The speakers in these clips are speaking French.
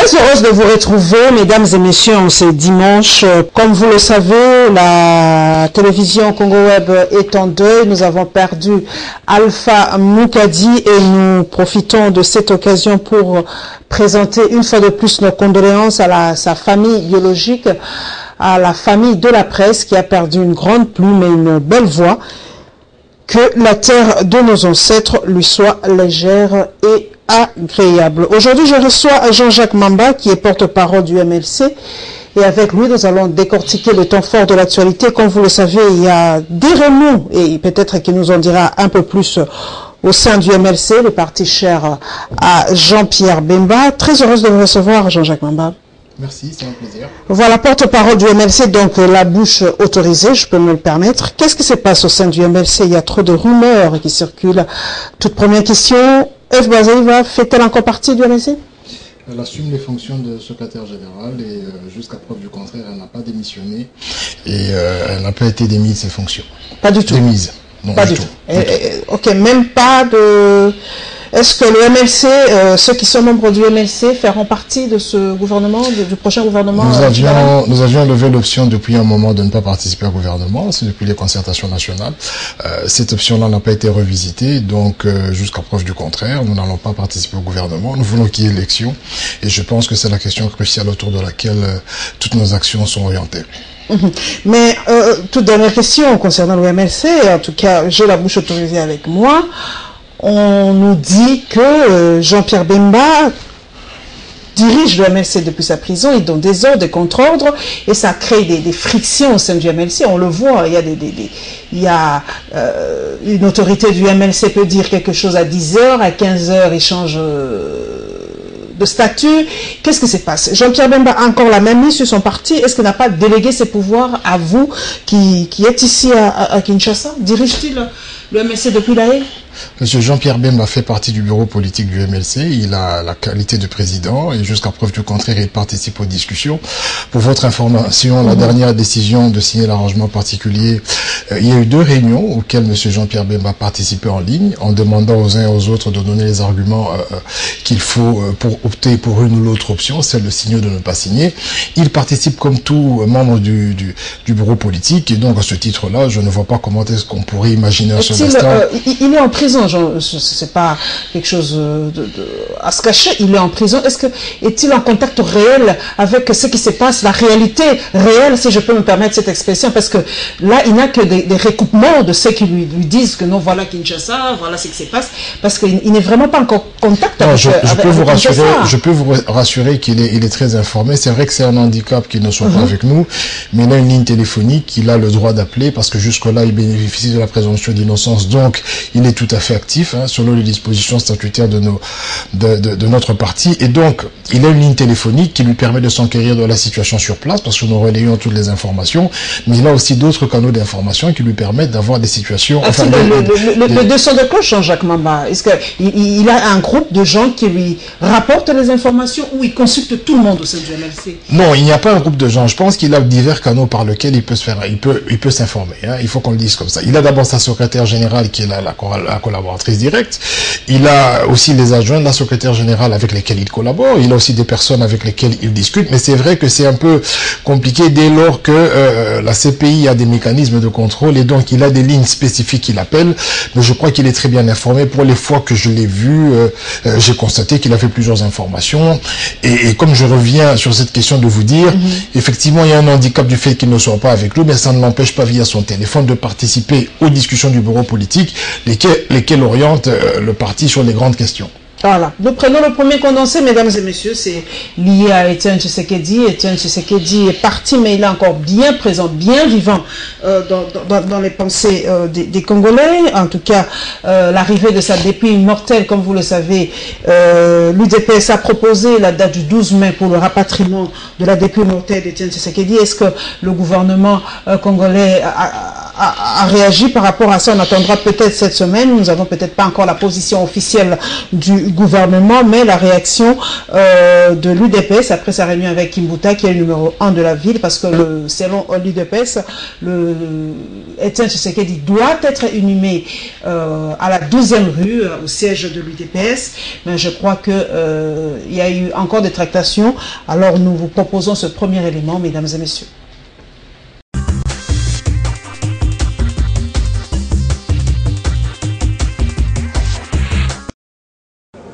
Très heureuse de vous retrouver, mesdames et messieurs, en ce dimanche. Comme vous le savez, la télévision Congo Web est en deuil. Nous avons perdu Alpha Moukadi et nous profitons de cette occasion pour présenter une fois de plus nos condoléances à sa famille biologique, à la famille de la presse qui a perdu une grande plume et une belle voix. Que la terre de nos ancêtres lui soit légère et agréable. Aujourd'hui, je reçois Jean-Jacques Mamba, qui est porte-parole du MLC. Et avec lui, nous allons décortiquer le temps fort de l'actualité. Comme vous le savez, il y a des remous, et peut-être qu'il nous en dira un peu plus au sein du MLC, le parti cher à Jean-Pierre Bemba. Très heureuse de vous recevoir, Jean-Jacques Mamba. Merci, c'est un plaisir. Voilà, porte-parole du MLC, donc la bouche autorisée, je peux me le permettre. Qu'est-ce qui se passe au sein du MLC? Il y a trop de rumeurs qui circulent. Toute première question, F. Bazaïva fait-elle encore partie du MLC? Elle assume les fonctions de secrétaire général et jusqu'à preuve du contraire, elle n'a pas démissionné et elle n'a pas été démise de ses fonctions. Pas du tout. Démise. Non, pas du tout. Ok, même pas de... Est-ce que le MLC, ceux qui sont membres du MLC, feront partie de ce gouvernement, du prochain gouvernement? Nous avions levé l'option depuis un moment de ne pas participer au gouvernement, c'est depuis les concertations nationales. Cette option-là n'a pas été revisitée, donc jusqu'à preuve du contraire, nous n'allons pas participer au gouvernement. Nous voulons qu'il y ait élection, et je pense que c'est la question cruciale autour de laquelle toutes nos actions sont orientées. Mais toute dernière question concernant le MLC, en tout cas, j'ai la bouche autorisée avec moi. On nous dit que Jean-Pierre Bemba dirige le MLC depuis sa prison, il donne des ordres, des contre-ordres, et ça crée des frictions au sein du MLC. On le voit, il y a une autorité du MLC peut dire quelque chose à 10h, à 15h, il change de statut. Qu'est-ce qui se passe? Jean-Pierre Bemba a encore la même mise sur son parti. Est-ce qu'il n'a pas délégué ses pouvoirs à vous, qui êtes ici à Kinshasa? Dirige-t-il le MLC depuis La Haye? Monsieur Jean-Pierre Bemba fait partie du bureau politique du MLC. Il a la qualité de président et jusqu'à preuve du contraire, il participe aux discussions. Pour votre information, la dernière décision de signer l'arrangement particulier, il y a eu 2 réunions auxquelles monsieur Jean-Pierre Bemba participait en ligne en demandant aux uns et aux autres de donner les arguments qu'il faut pour opter pour une ou l'autre option, celle de signer ou de ne pas signer. Il participe comme tout membre du bureau politique et donc à ce titre-là, je ne vois pas comment est-ce qu'on pourrait imaginer un seul instant. Il est en prison. C'est pas quelque chose à se cacher, il est en prison. Est-il en contact réel avec ce qui se passe, la réalité réelle, si je peux me permettre cette expression, parce que là, il n'a que des recoupements de ceux qui lui disent que non, voilà Kinshasa, voilà ce qui se passe, parce qu'il n'est vraiment pas en contact avec je peux vous rassurer qu'il est très informé. C'est vrai que c'est un handicap qu'il ne soit pas avec nous, mais il a une ligne téléphonique, il a le droit d'appeler, parce que jusque-là, il bénéficie de la présomption d'innocence, donc il est tout à fait actif, selon les dispositions statutaires de notre parti, et donc il a une ligne téléphonique qui lui permet de s'enquérir de la situation sur place, parce que nous relayons toutes les informations, mais il a aussi d'autres canaux d'information qui lui permettent d'avoir des situations... Le descend de cloche, Jean-Jacques Mamba, est-ce qu'il a un groupe de gens qui lui rapportent les informations ou il consulte tout le monde au sein du MLC? Non, il n'y a pas un groupe de gens. Je pense qu'il a divers canaux par lesquels il peut se faire, il peut s'informer. Il faut qu'on le dise comme ça. Il a d'abord sa secrétaire générale qui est la collaboratrice directe. Il a aussi les adjoints de la secrétaire générale avec lesquels il collabore. Il a aussi des personnes avec lesquelles il discute. Mais c'est vrai que c'est un peu compliqué dès lors que la CPI a des mécanismes de contrôle et donc il a des lignes spécifiques qu'il appelle. Mais je crois qu'il est très bien informé. Pour les fois que je l'ai vu, j'ai constaté qu'il a fait plusieurs informations. Et comme je reviens sur cette question de vous dire, effectivement, il y a un handicap du fait qu'il ne soit pas avec nous, mais ça ne l'empêche pas via son téléphone de participer aux discussions du bureau politique, lesquels orientent le parti sur les grandes questions. Voilà. Nous prenons le premier condensé, mesdames et messieurs, c'est lié à Étienne Tshisekedi. Étienne Tshisekedi est parti, mais il est encore bien présent, bien vivant dans les pensées des Congolais. En tout cas, l'arrivée de sa dépouille mortelle, comme vous le savez, l'UDPS a proposé la date du 12 mai pour le rapatriement de la dépouille mortelle d'Étienne Tshisekedi. Est-ce que le gouvernement congolais a réagi par rapport à ça. On attendra peut-être cette semaine. Nous n'avons peut-être pas encore la position officielle du gouvernement, mais la réaction de l'UDPS après sa réunion avec Kimbuta, qui est le numéro 1 de la ville, parce que selon l'UDPS, Étienne Tshisekedi doit être inhumé à la 12e rue, au siège de l'UDPS. Mais je crois qu'il y a eu encore des tractations. Alors nous vous proposons ce premier élément, mesdames et messieurs.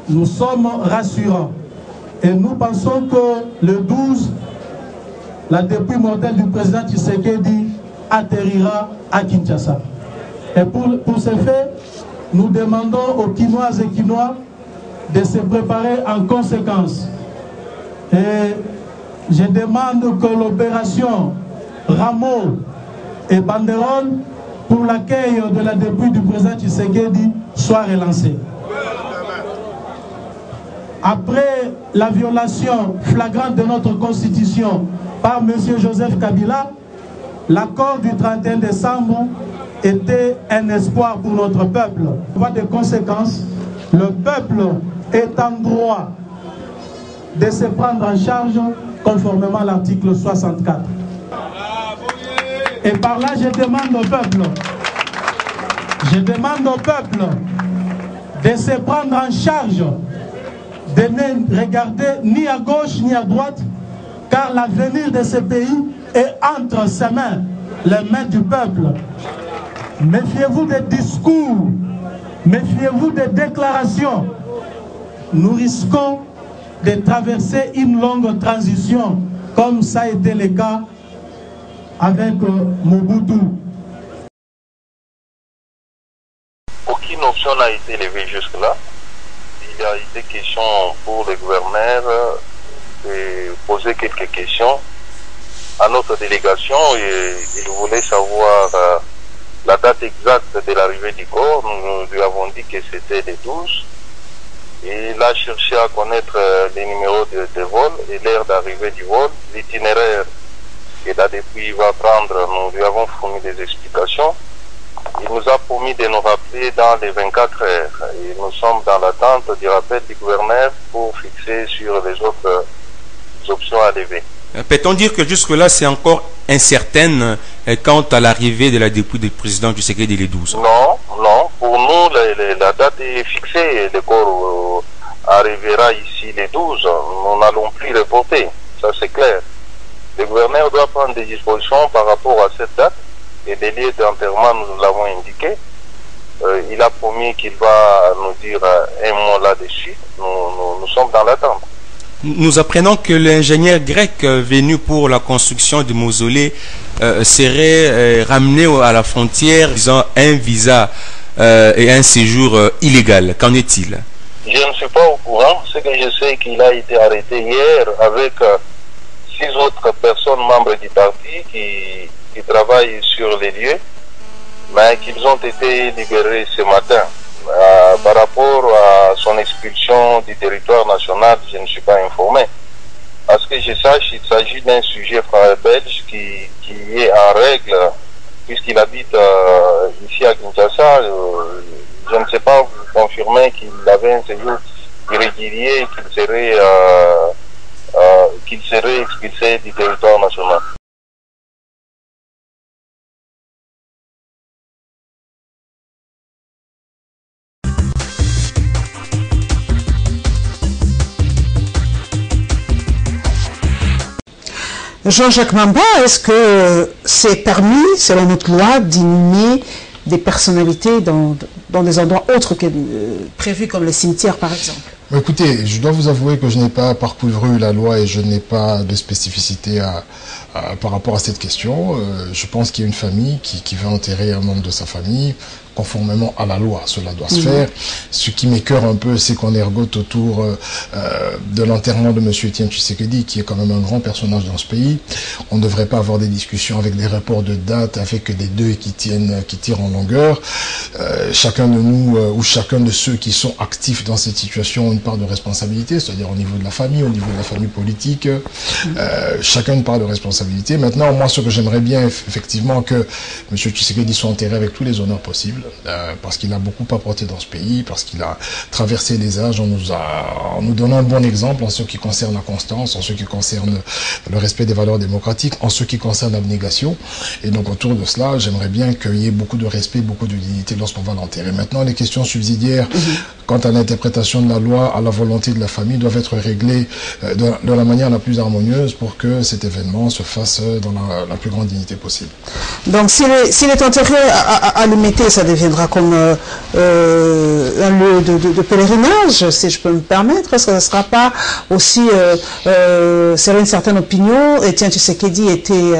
Nous sommes rassurants et nous pensons que le 12, la dépouille mortelle du président Tshisekedi atterrira à Kinshasa. Et pour ce fait, nous demandons aux Kinoises et Kinois de se préparer en conséquence. Et je demande que l'opération Rameau et Banderole pour l'accueil de la dépouille du président Tshisekedi soit relancée. Après la violation flagrante de notre constitution par M. Joseph Kabila, l'accord du 31 décembre était un espoir pour notre peuple. Par des conséquences, le peuple est en droit de se prendre en charge conformément à l'article 64. Et par là, je demande au peuple de se prendre en charge, de ne regarder ni à gauche ni à droite, car l'avenir de ce pays est entre ses mains, les mains du peuple. Méfiez-vous des discours, méfiez-vous des déclarations. Nous risquons de traverser une longue transition, comme ça a été le cas avec Mobutu. Aucune option n'a été levée jusque-là. Il y a été question pour le gouverneur de poser quelques questions à notre délégation et il voulait savoir la date exacte de l'arrivée du corps. Nous lui avons dit que c'était le 12. Et il a cherché à connaître les numéros de vol et l'heure d'arrivée du vol, l'itinéraire que la dépouille va prendre. Nous lui avons fourni des explications. Il nous a promis de nous rappeler dans les 24 heures. Et nous sommes dans l'attente du rappel du gouverneur pour fixer sur les autres options à lever. Peut-on dire que jusque-là, c'est encore incertaine quant à l'arrivée de la dépouille du président du Tshisekedi les 12? Non. Pour nous, la date est fixée. Le corps arrivera ici les 12. Nous n'allons plus reporter. Ça, c'est clair. Le gouverneur doit prendre des dispositions par rapport à cette date. Et les lieux d'enterrement, nous l'avons indiqué. Il a promis qu'il va nous dire un mot là-dessus. Nous sommes dans l'attente. Nous apprenons que l'ingénieur grec venu pour la construction du mausolée serait ramené à la frontière disant un visa et un séjour illégal. Qu'en est-il? Je ne suis pas au courant. Ce que je sais qu'il a été arrêté hier avec 6 autres personnes membres du parti qui travaillent sur les lieux, mais qu'ils ont été libérés ce matin. Par rapport à son expulsion du territoire national, je ne suis pas informé. À ce que je sache, il s'agit d'un sujet belge qui est en règle, puisqu'il habite ici à Kinshasa. Je ne sais pas vous confirmer qu'il avait un séjour irrégulier, qu'il serait expulsé du territoire national. Jean-Jacques Mamba, est-ce que c'est permis, selon notre loi, d'inhumer des personnalités dans des endroits autres que prévus comme les cimetières, par exemple? Écoutez, je dois vous avouer que je n'ai pas parcouru la loi et je n'ai pas de spécificité par rapport à cette question. Je pense qu'il y a une famille qui veut enterrer un membre de sa famille conformément à la loi. Cela doit se faire. Ce qui m'écœure un peu, c'est qu'on ergote autour de l'enterrement de M. Étienne Tshisekedi, qui est quand même un grand personnage dans ce pays. On ne devrait pas avoir des discussions avec des reports de date, avec des deux qui tirent en longueur. chacun de nous ou chacun de ceux qui sont actifs dans cette situation ont une part de responsabilité, c'est-à-dire au niveau de la famille, au niveau de la famille politique, chacun une part de responsabilité. Maintenant, moi, ce que j'aimerais bien, effectivement, que M. Tshisekedi soit enterré avec tous les honneurs possibles, parce qu'il a beaucoup apporté dans ce pays, parce qu'il a traversé les âges en nous donnant un bon exemple en ce qui concerne la constance, en ce qui concerne le respect des valeurs démocratiques, en ce qui concerne l'abnégation. Et donc, autour de cela, j'aimerais bien qu'il y ait beaucoup de respect, beaucoup de dignité lorsqu'on va l'enterrer. Maintenant, les questions subsidiaires quant à l'interprétation de la loi, à la volonté de la famille, doivent être réglées de la manière la plus harmonieuse pour que cet événement se fasse dans la plus grande dignité possible. Donc, s'il est enterré à l'Umété, ça deviendra comme un lieu de pèlerinage, si je peux me permettre. Est-ce que ça ne sera pas aussi, c'est une certaine opinion, Etienne Tshisekedi était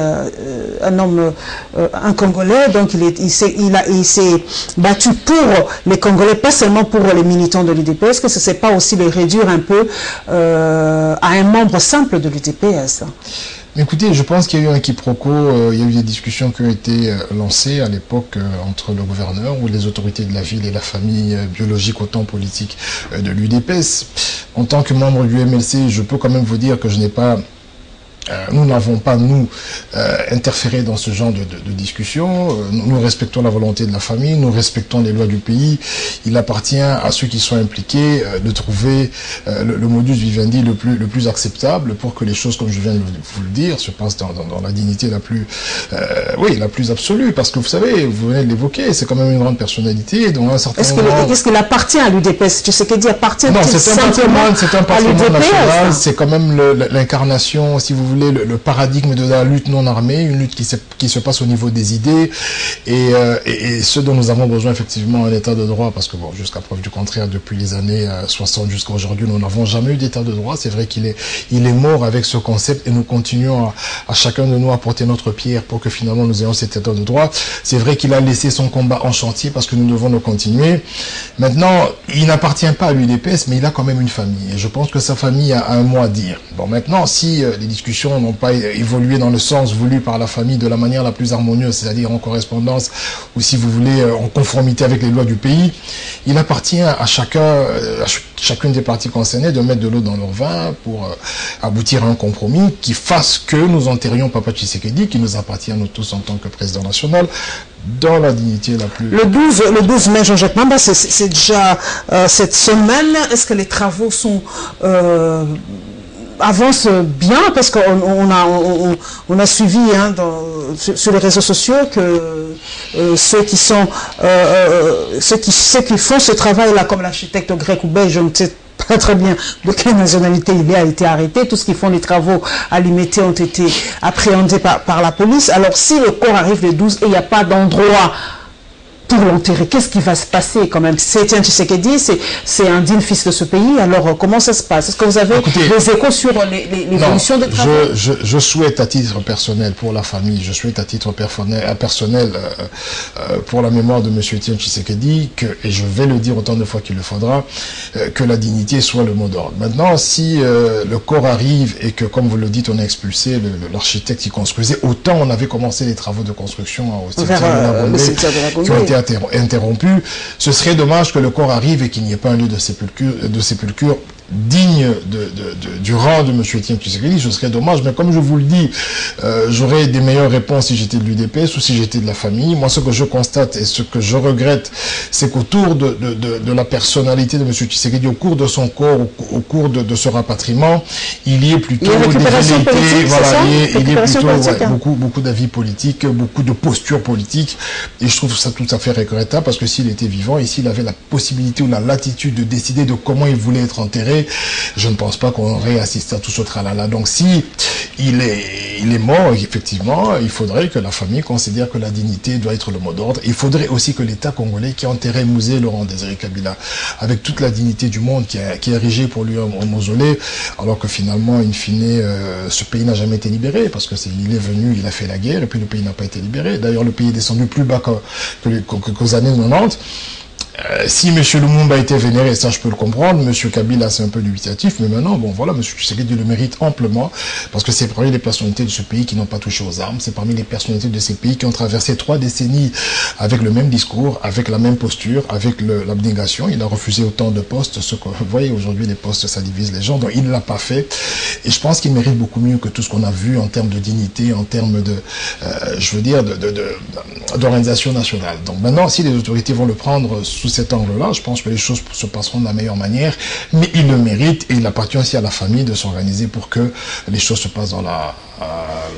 un homme, un Congolais, donc il s'est battu pour les Congolais, pas seulement pour les militants de l'UDPS. Est-ce que ce n'est pas aussi les réduire un peu à un membre simple de l'UDPS? Écoutez, je pense qu'il y a eu un quiproquo, il y a eu des discussions qui ont été lancées à l'époque entre le gouverneur ou les autorités de la ville et la famille biologique autant politique de l'UDPS. En tant que membre du MLC, je peux quand même vous dire que je n'ai pas... nous n'avons pas, interféré dans ce genre de discussion. Nous respectons la volonté de la famille, nous respectons les lois du pays. Il appartient à ceux qui sont impliqués de trouver le modus vivendi le plus acceptable pour que les choses, comme je viens de vous le dire, se passent dans la dignité la plus absolue. Parce que vous savez, vous venez de l'évoquer, c'est quand même une grande personnalité. Donc un certain Est-ce qu'il appartient à l'UDPS? Tu sais qu'il dit appartient non, c'est un patrimoine national, c'est quand même l'incarnation, si vous voulez, le paradigme de la lutte non armée, une lutte qui se passe au niveau des idées et ce dont nous avons besoin effectivement un état de droit, parce que bon, jusqu'à preuve du contraire, depuis les années 60 jusqu'à aujourd'hui, nous n'avons jamais eu d'état de droit. C'est vrai qu'il est mort avec ce concept et nous continuons à chacun de nous apporter notre pierre pour que finalement nous ayons cet état de droit. C'est vrai qu'il a laissé son combat en chantier parce que nous devons le continuer. Maintenant, il n'appartient pas à l'UDPS, mais il a quand même une famille et je pense que sa famille a un mot à dire. Bon, maintenant, si les discussions n'ont pas évolué dans le sens voulu par la famille de la manière la plus harmonieuse, c'est-à-dire en correspondance ou si vous voulez en conformité avec les lois du pays, il appartient à chacune des parties concernées de mettre de l'eau dans leur vin pour aboutir à un compromis qui fasse que nous enterrions Papa Tshisekedi, qui nous appartient à nous tous en tant que président national, dans la dignité la plus... Le 12 mai, Jean-Jacques Mamba, c'est déjà cette semaine. Est-ce que les travaux sont... avance bien, parce qu'on a suivi sur les réseaux sociaux que ceux qui font ce travail-là, comme l'architecte grec ou belge, je ne sais pas très bien de quelle nationalité il a été arrêté. Tous ceux qui font les travaux à l'Umété ont été appréhendés par la police. Alors si le corps arrive le 12 et il n'y a pas d'endroit pour l'enterrer, qu'est-ce qui va se passer quand même? C'est Etienne Tshisekedi, c'est un digne fils de ce pays, alors comment ça se passe? Est-ce que vous avez des échos sur l'évolution des travaux? Je souhaite à titre personnel pour la famille, je souhaite à titre personnel pour la mémoire de M. Etienne Tshisekedi, et je vais le dire autant de fois qu'il le faudra, que la dignité soit le mot d'ordre. Maintenant, si le corps arrive et que, comme vous le dites, on a expulsé l'architecte qui construisait, autant on avait commencé les travaux de construction au cimetière de la Gombe, qui ont été interrompu, ce serait dommage que le corps arrive et qu'il n'y ait pas un lieu de sépulture digne du rang de M. Etienne Tshisekedi. Ce serait dommage, mais comme je vous le dis, j'aurais des meilleures réponses si j'étais de l'UDPS ou si j'étais de la famille. Moi, ce que je constate et ce que je regrette, c'est qu'autour de la personnalité de M. Tshisekedi, au cours de son corps, au cours de ce rapatriement, il y ait plutôt des velléités, voilà, il y ait plutôt beaucoup d'avis politiques, beaucoup de postures politiques, et je trouve ça tout à fait regrettable, parce que s'il était vivant et s'il avait la possibilité ou la latitude de décider de comment il voulait être enterré, je ne pense pas qu'on aurait assisté à tout ce tralala. Donc si il est mort, effectivement, il faudrait que la famille considère que la dignité doit être le mot d'ordre. Il faudrait aussi que l'État congolais qui a enterré Mouzé Laurent Désiré Kabila avec toute la dignité du monde, qui a érigé pour lui un mausolée, alors que finalement, in fine, ce pays n'a jamais été libéré, parce que il est venu, il a fait la guerre, et puis le pays n'a pas été libéré. D'ailleurs, le pays est descendu plus bas qu'aux années 90. Si M. Lumumba était vénéré, ça je peux le comprendre, M. Kabila c'est un peu dubitatif, mais maintenant, bon voilà, M. Tshisekedi le mérite amplement, parce que c'est parmi les personnalités de ce pays qui n'ont pas touché aux armes, c'est parmi les personnalités de ces pays qui ont traversé 3 décennies avec le même discours, avec la même posture, avec l'abnégation. Il a refusé autant de postes, ce que vous voyez aujourd'hui, les postes ça divise les gens, donc il ne l'a pas fait, et je pense qu'il mérite beaucoup mieux que tout ce qu'on a vu en termes de dignité, en termes de, je veux dire, d'organisation nationale. Donc maintenant, si les autorités vont le prendre sous cet angle-là, je pense que les choses se passeront de la meilleure manière, mais il le mérite et il appartient aussi à la famille de s'organiser pour que les choses se passent dans la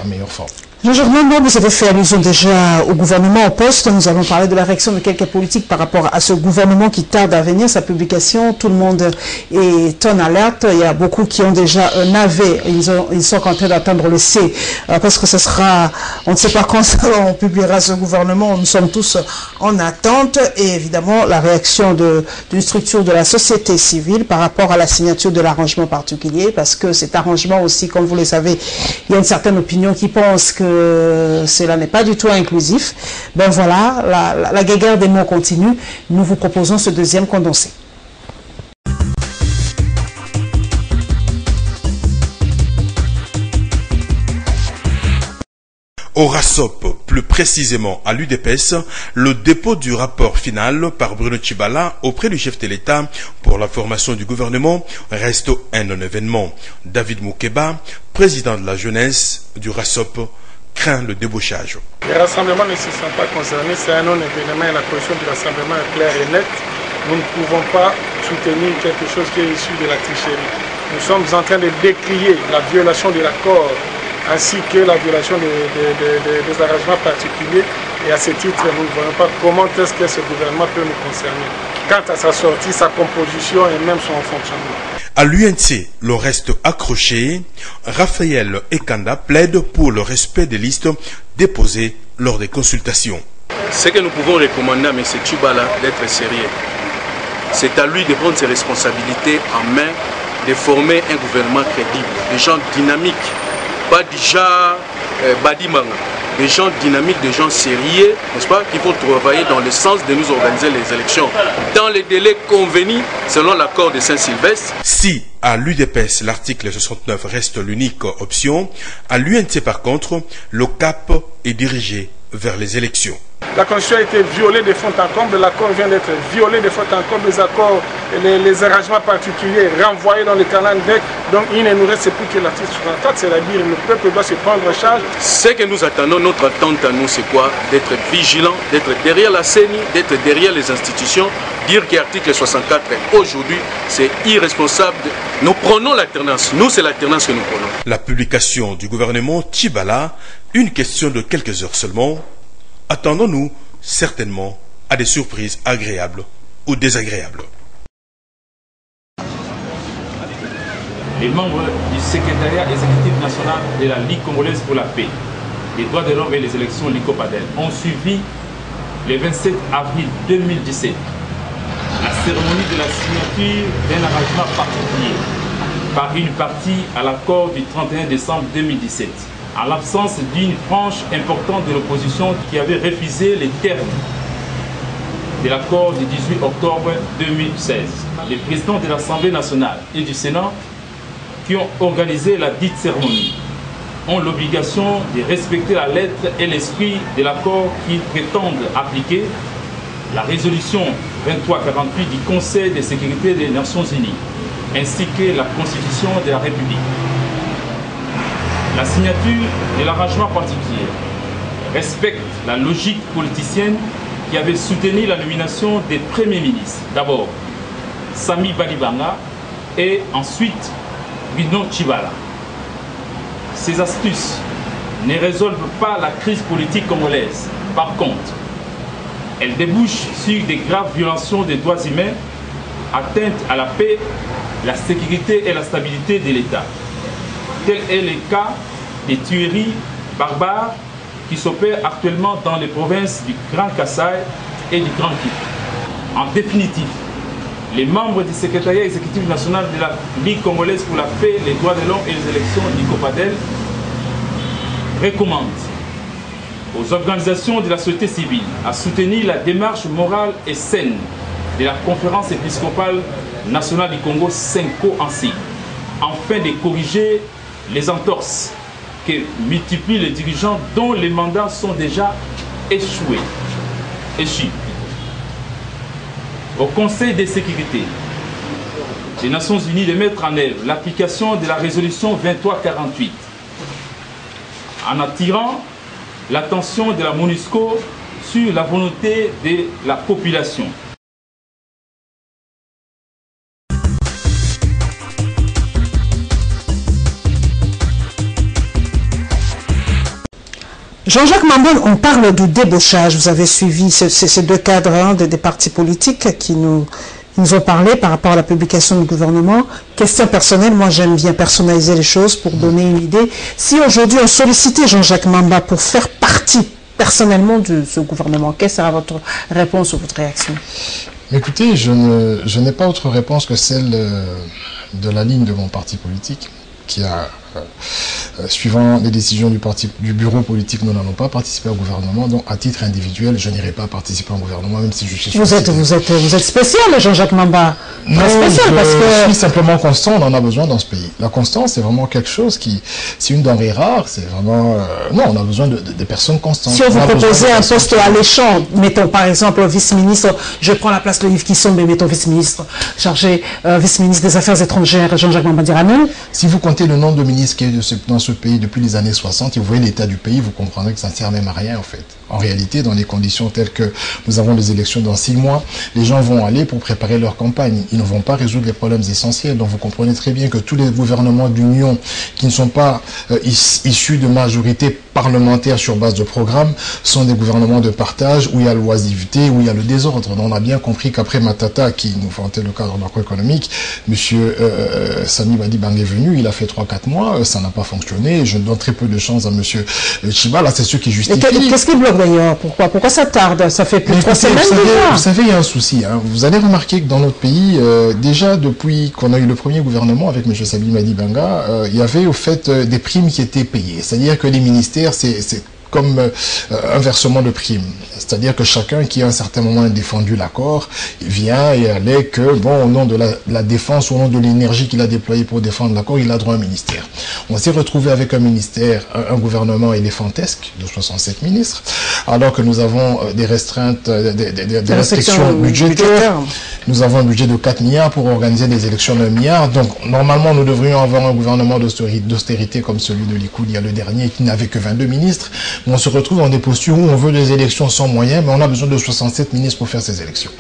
meilleure forme. Jean-Germain, vous avez fait allusion déjà au gouvernement en poste. Nous allons parler de la réaction de quelques politiques par rapport à ce gouvernement qui tarde à venir, sa publication. Tout le monde est en alerte. Il y a beaucoup qui ont déjà un navet. Ils sont en train d'attendre le C. Parce que ce sera, on ne sait pas quand on publiera ce gouvernement. Nous sommes tous en attente. Et évidemment, la réaction d'une structure de la société civile par rapport à la signature de l'arrangement particulier. Parce que cet arrangement aussi, comme vous le savez, il y a une certaine opinion qui pense que cela n'est pas du tout inclusif. Ben voilà, la guéguerre des mots continue. Nous vous proposons ce deuxième condensé. Au RASOP, plus précisément à l'UDPS, le dépôt du rapport final par Bruno Tshibala auprès du chef de l'État pour la formation du gouvernement reste un non-événement. David Moukeba, président de la jeunesse du RASOP, craint le débauchage. Les rassemblements ne se sont pas concernés, c'est un non-événement et la position du rassemblement est claire et nette. Nous ne pouvons pas soutenir quelque chose qui est issu de la tricherie. Nous sommes en train de décrier la violation de l'accord ainsi que la violation des arrangements particuliers. Et à ce titre, nous ne voyons pas comment est-ce que ce gouvernement peut nous concerner. Quant à sa sortie, sa composition et même son fonctionnement. À l'UNC, l'on reste accroché. Raphaël Ekanda plaide pour le respect des listes déposées lors des consultations. Ce que nous pouvons recommander à M. Tshibala d'être sérieux. C'est à lui de prendre ses responsabilités en main, de former un gouvernement crédible, des gens dynamiques, pas déjà badimanga, des gens dynamiques, des gens sérieux, n'est-ce pas, qui vont travailler dans le sens de nous organiser les élections dans les délais convenus selon l'accord de Saint-Sylvestre. Si à l'UDPS l'article 69 reste l'unique option, à l'UNC par contre, le cap est dirigé vers les élections. La Constitution a été violée de fond en comble, l'accord vient d'être violé de fond en comble, les accords, les arrangements particuliers renvoyés dans le canal grec. Donc il ne nous reste plus que l'article 64, c'est-à-dire le peuple doit se prendre en charge. Ce que nous attendons, notre attente à nous, c'est quoi? D'être vigilant, d'être derrière la CENI, d'être derrière les institutions, dire qu'article 64 aujourd'hui, c'est irresponsable. Nous prenons l'alternance, nous c'est l'alternance que nous prenons. La publication du gouvernement Tshibala, une question de quelques heures seulement. Attendons-nous certainement à des surprises agréables ou désagréables. Les membres du secrétariat exécutif national de la Ligue congolaise pour la paix, les droits de l'homme et les élections Licopadel ont suivi le 27 avril 2017 la cérémonie de la signature d'un arrangement particulier par une partie à l'accord du 31 décembre 2017. En l'absence d'une frange importante de l'opposition qui avait refusé les termes de l'accord du 18 octobre 2016. Les présidents de l'Assemblée nationale et du Sénat qui ont organisé la dite cérémonie ont l'obligation de respecter la lettre et l'esprit de l'accord qu'ils prétendent appliquer, la résolution 2348 du Conseil de sécurité des Nations Unies, ainsi que la Constitution de la République. La signature de l'arrangement particulier respecte la logique politicienne qui avait soutenu la nomination des premiers ministres. D'abord, Sami Balibanga et ensuite Bruno Tshibala. Ces astuces ne résolvent pas la crise politique congolaise. Par contre, elles débouchent sur des graves violations des droits humains, atteintes à la paix, la sécurité et la stabilité de l'État. Tel est le cas des tueries barbares qui s'opèrent actuellement dans les provinces du Grand Kassai et du Grand Kivu. En définitive, les membres du secrétariat exécutif national de la Ligue congolaise pour la paix, les droits de l'homme et les élections Licopadel recommandent aux organisations de la société civile à soutenir la démarche morale et saine de la Conférence épiscopale nationale du Congo, CENCO en sigle, afin de corriger les entorses que multiplient les dirigeants dont les mandats sont déjà échus. Au Conseil de sécurité des Nations Unies de mettre en œuvre l'application de la résolution 2348 en attirant l'attention de la MONUSCO sur la volonté de la population. Jean-Jacques Mamba, on parle du débauchage. Vous avez suivi ces deux cadres des partis politiques qui nous ont parlé par rapport à la publication du gouvernement. Question personnelle, moi j'aime bien personnaliser les choses pour donner une idée. Si aujourd'hui on sollicitait Jean-Jacques Mamba pour faire partie personnellement de ce gouvernement, quelle sera votre réponse ou votre réaction? Écoutez, je n'ai pas autre réponse que celle de la ligne de mon parti politique qui a... suivant les décisions du bureau politique, nous n'allons pas participer au gouvernement. Donc, à titre individuel, je n'irai pas participer au gouvernement, même si je suis... Vous êtes spécial, Jean-Jacques Mamba. Non, je suis simplement constant, on en a besoin dans ce pays. La constance, c'est vraiment quelque chose qui... C'est une denrée rare, c'est vraiment... non, on a besoin de personnes constantes. Si on vous proposait un poste alléchant, mettons par exemple vice-ministre, je prends la place de Yves Kisson, mais mettons vice-ministre chargé, vice-ministre des Affaires étrangères, Jean-Jacques Mamba dira non. Si vous comptez le nombre de ministres qu'il y a dans ce pays depuis les années 60, et vous voyez l'état du pays, vous comprendrez que ça ne sert même à rien en fait. En réalité, dans les conditions telles que nous avons des élections dans 6 mois, les gens vont aller pour préparer leur campagne. Ils ne vont pas résoudre les problèmes essentiels. Donc vous comprenez très bien que tous les gouvernements d'union qui ne sont pas issus de majorité parlementaire sur base de programme sont des gouvernements de partage où il y a l'oisiveté, où il y a le désordre. Donc on a bien compris qu'après Matata, qui nous vantait le cadre macroéconomique, monsieur Sami Badibanga est venu, il a fait 3-4 mois, ça n'a pas fonctionné. Je donne très peu de chance à monsieur Chibala, c'est ce qui justifie. Qu'est-ce qui bloque d'ailleurs? Pourquoi ça tarde? Ça fait plus de 3 semaines déjà. Vous savez, il y a un souci. Hein. Vous allez remarquer que dans notre pays, déjà depuis qu'on a eu le premier gouvernement avec monsieur Sami Badibanga, il y avait au fait des primes qui étaient payées. C'est-à-dire que les ministères, c'est comme un versement de primes. C'est-à-dire que chacun qui à un certain moment a défendu l'accord vient et allait que, bon, au nom de la défense, au nom de l'énergie qu'il a déployée pour défendre l'accord, il a droit à un ministère. On s'est retrouvé avec un ministère, un gouvernement éléphantesque de 67 ministres, alors que nous avons des restreintes, des restrictions budgétaires. Nous avons un budget de 4 milliards pour organiser des élections de 1 milliard. Donc, normalement, nous devrions avoir un gouvernement d'austérité comme celui de Likoud, il y a le dernier, qui n'avait que 22 ministres. Mais on se retrouve dans des postures où on veut des élections sans moyens, mais on a besoin de 67 ministres pour faire ces élections.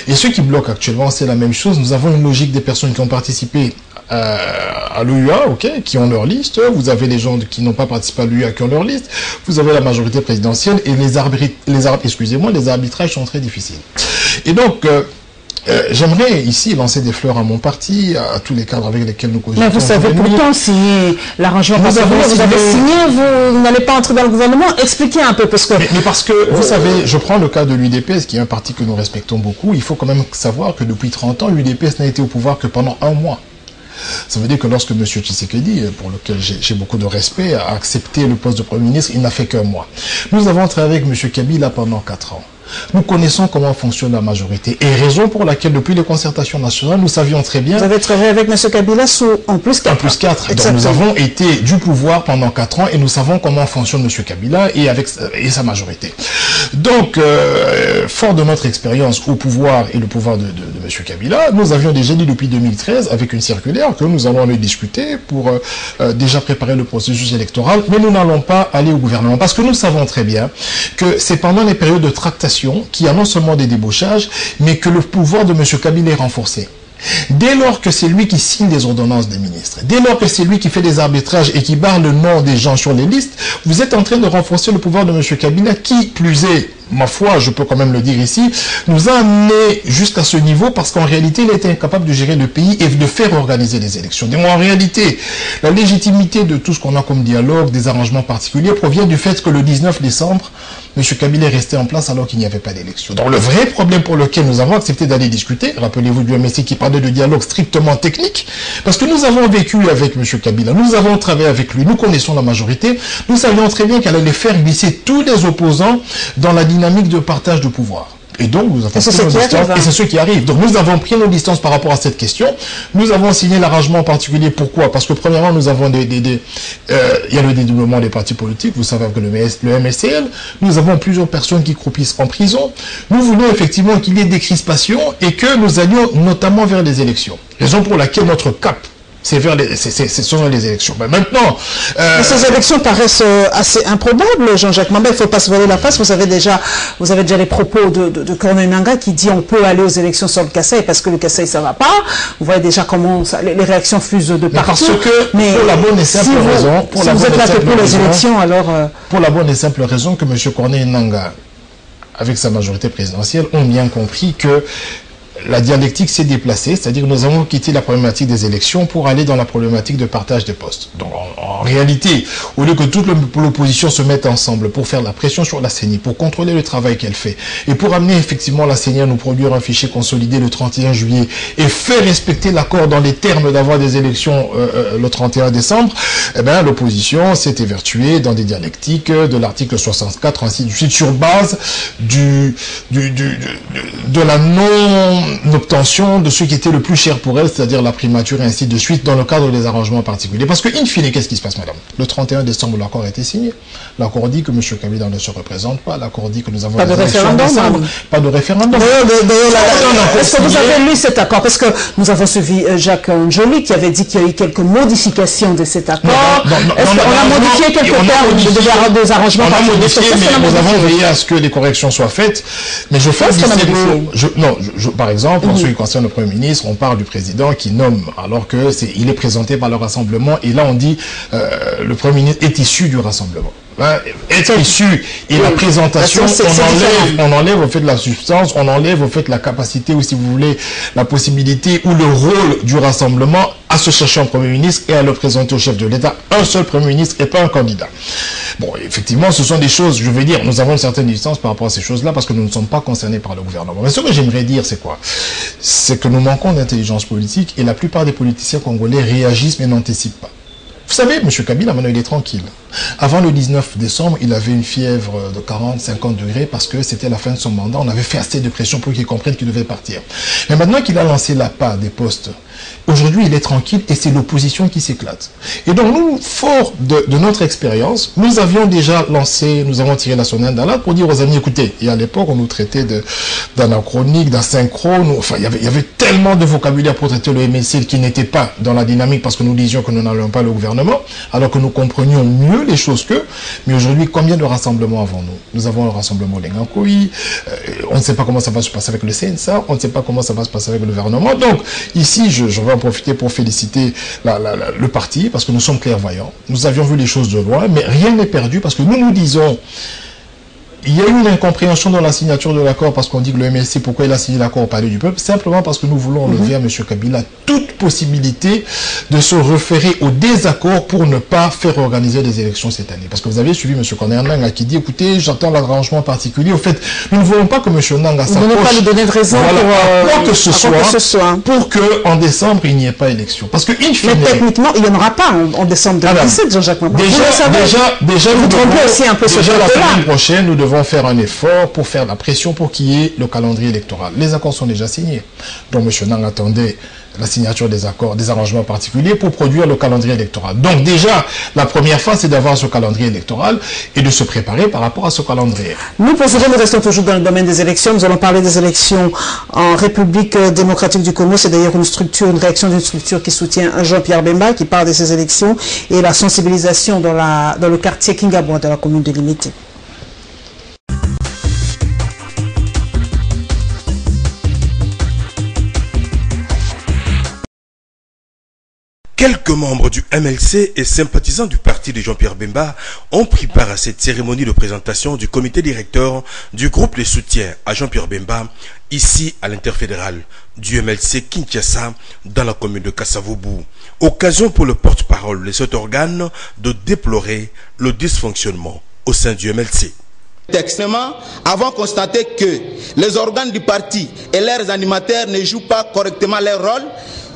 Et ce qui bloque actuellement, c'est la même chose. Nous avons une logique des personnes qui ont participé à l'OUA, ok, qui ont leur liste. Vous avez les gens qui n'ont pas participé à l'OUA qui ont leur liste. Vous avez la majorité présidentielle et les arbitrages sont très difficiles. Et donc, j'aimerais ici lancer des fleurs à mon parti, à tous les cadres avec lesquels nous cogitons. Mais vous savez pourtant signer l'arrangement. Vous avez signé, vous n'allez pas entrer dans le gouvernement. Expliquez un peu parce que... Mais parce que, vous savez, je prends le cas de l'UDPS, qui est un parti que nous respectons beaucoup. Il faut quand même savoir que depuis 30 ans, l'UDPS n'a été au pouvoir que pendant 1 mois. Ça veut dire que lorsque M. Tshisekedi, pour lequel j'ai beaucoup de respect, a accepté le poste de Premier ministre, il n'a fait qu'1 mois. Nous avons travaillé avec M. Kabila pendant 4 ans. Nous connaissons comment fonctionne la majorité. Et raison pour laquelle, depuis les concertations nationales, nous savions très bien... Vous avez travaillé avec M. Kabila sous en plus 4 ans. En plus 4. Donc nous avons été du pouvoir pendant 4 ans et nous savons comment fonctionne M. Kabila et sa majorité. Donc, fort de notre expérience au pouvoir et le pouvoir de M. Kabila, nous avions déjà dit depuis 2013, avec une circulaire, que nous allons aller discuter pour déjà préparer le processus électoral, mais nous n'allons pas aller au gouvernement. Parce que nous savons très bien que c'est pendant les périodes de tractation qu'il y a non seulement des débauchages, mais que le pouvoir de M. Kabila est renforcé. Dès lors que c'est lui qui signe des ordonnances des ministres, dès lors que c'est lui qui fait des arbitrages et qui barre le nom des gens sur les listes, vous êtes en train de renforcer le pouvoir de M. Kabila, qui plus est, ma foi, je peux quand même le dire ici, nous a amené jusqu'à ce niveau parce qu'en réalité, il était incapable de gérer le pays et de faire organiser les élections. Donc en réalité, la légitimité de tout ce qu'on a comme dialogue, des arrangements particuliers, provient du fait que le 19 décembre, M. Kabila est resté en place alors qu'il n'y avait pas d'élection. Donc le vrai problème pour lequel nous avons accepté d'aller discuter, rappelez-vous du MSC qui parlait de dialogue strictement technique, parce que nous avons vécu avec M. Kabila, nous avons travaillé avec lui, nous connaissons la majorité, nous savions très bien qu'elle allait faire glisser tous les opposants dans la dynamique de partage de pouvoir. Et donc, nous avons pris nos distances, et c'est ce qui arrive. Donc, nous avons pris nos distances par rapport à cette question. Nous avons signé l'arrangement en particulier. Pourquoi? Parce que, premièrement, nous avons il y a le dédoublement des partis politiques. Vous savez que le MSCL, nous avons plusieurs personnes qui croupissent en prison. Nous voulons effectivement qu'il y ait des crispations et que nous allions notamment vers les élections. Raison pour laquelle notre cap, ce sont les élections. Mais maintenant... ces élections paraissent assez improbables, Jean-Jacques Mamba. Il ne faut pas se voiler la face. Vous avez déjà les propos de Corneille Nangaa qui dit on peut aller aux élections sur le Kasaï parce que le Kasaï, ça ne va pas. Vous voyez déjà comment les réactions fusent de partout. Parce que, pour la bonne et simple raison... Si vous êtes là que pour les élections, alors... Pour la bonne et simple raison que M. Corneille Nangaa, avec sa majorité présidentielle, ont bien compris que la dialectique s'est déplacée, c'est-à-dire que nous avons quitté la problématique des élections pour aller dans la problématique de partage des postes. Donc en réalité, au lieu que toute l'opposition se mette ensemble pour faire la pression sur la CENI, pour contrôler le travail qu'elle fait, et pour amener effectivement la CENI à nous produire un fichier consolidé le 31 juillet, et faire respecter l'accord dans les termes d'avoir des élections le 31 décembre, eh bien l'opposition s'est évertuée dans des dialectiques de l'article 64, ainsi de suite, sur base de la non-obtention de ce qui était le plus cher pour elle, c'est-à-dire la primature et ainsi de suite, dans le cadre des arrangements particuliers. Parce que, in fine, qu'est-ce qui se passe, madame? Le 31 décembre, l'accord a été signé. L'accord dit que M. Kabila ne se représente pas. L'accord dit que nous avons... Pas de référendum. Pas de référendum. Est-ce que vous avez lu cet accord? Parce que nous avons suivi Jacques Njoli qui avait dit qu'il y a eu quelques modifications de cet accord. Est-ce qu'on a modifié quelques termes des arrangements particuliers? On a modifié, mais nous avons veillé à ce que les corrections soient faites. Mais je fais par exemple, en ce qui concerne le Premier ministre, on parle du président qui nomme, alors que il est présenté par le rassemblement, et là on dit le Premier ministre est issu du rassemblement. Être issu et la présentation, on enlève au fait de la substance, on enlève au fait de la capacité, ou si vous voulez, la possibilité ou le rôle du rassemblement à se chercher un Premier ministre et à le présenter au chef de l'État, un seul Premier ministre et pas un candidat. Bon, effectivement, ce sont des choses, je veux dire, nous avons une certaine distance par rapport à ces choses-là parce que nous ne sommes pas concernés par le gouvernement. Mais ce que j'aimerais dire, c'est quoi? C'est que nous manquons d'intelligence politique et la plupart des politiciens congolais réagissent mais n'anticipent pas. Vous savez, M. Kabila, maintenant, il est tranquille. Avant le 19 décembre, il avait une fièvre de 40-50 degrés parce que c'était la fin de son mandat. On avait fait assez de pression pour qu'il comprenne qu'il devait partir. Mais maintenant qu'il a lancé l'appât des postes, aujourd'hui, il est tranquille et c'est l'opposition qui s'éclate. Et donc, nous, fort de notre expérience, nous avions déjà lancé, nous avons tiré la sonnette d'alarme pour dire aux amis, écoutez, et à l'époque, on nous traitait d'anachronique, d'asynchrone, enfin, il y avait tellement de vocabulaire pour traiter le MSC qui n'était pas dans la dynamique parce que nous disions que nous n'allions pas le gouvernement, alors que nous comprenions mieux les choses qu'eux. Mais aujourd'hui, combien de rassemblements avons-nous? Nous avons un rassemblement Lengakoui, on ne sait pas comment ça va se passer avec le CNSA, on ne sait pas comment ça va se passer avec le gouvernement. Donc, ici, je vais en profiter pour féliciter le parti, parce que nous sommes clairvoyants. Nous avions vu les choses de loin, mais rien n'est perdu, parce que nous disons... Il y a eu une incompréhension dans la signature de l'accord parce qu'on dit que le MSC, pourquoi il a signé l'accord au Palais du Peuple? Simplement parce que nous voulons enlever à M. Kabila toute possibilité de se référer au désaccord pour ne pas faire organiser des élections cette année. Parce que vous avez suivi M. Corneille Nangaa qui dit, écoutez, j'attends l'arrangement particulier. Au fait, nous ne voulons pas que M. Nangaa s'approche. Vous ne pas lui donner de raison pour que ce soit, pour qu'en décembre, il n'y ait pas élection. Parce que, in fine, mais techniquement, il n'y en aura pas en décembre 2017, Jean-Jacques Mamba. Déjà, vous trompez aussi un peu sur la semaine prochaine, nous devons faire un effort pour faire la pression pour qu'il y ait le calendrier électoral. Les accords sont déjà signés. Donc, M. Nangaa attendait la signature des accords, des arrangements particuliers pour produire le calendrier électoral. Donc déjà, la première phase, c'est d'avoir ce calendrier électoral et de se préparer par rapport à ce calendrier. Nous restons toujours dans le domaine des élections. Nous allons parler des élections en République démocratique du Congo. C'est d'ailleurs une réaction d'une structure qui soutient Jean-Pierre Bemba, qui parle de ces élections et la sensibilisation dans le quartier Kingabwa de la commune de Limité. Quelques membres du MLC et sympathisants du parti de Jean-Pierre Bemba ont pris part à cette cérémonie de présentation du comité directeur du groupe de soutien à Jean-Pierre Bemba, ici à l'interfédéral du MLC Kinshasa, dans la commune de Kasavubu. Occasion pour le porte-parole de cet organe de déplorer le dysfonctionnement au sein du MLC. Textement, avons constaté que les organes du parti et leurs animateurs ne jouent pas correctement leur rôle,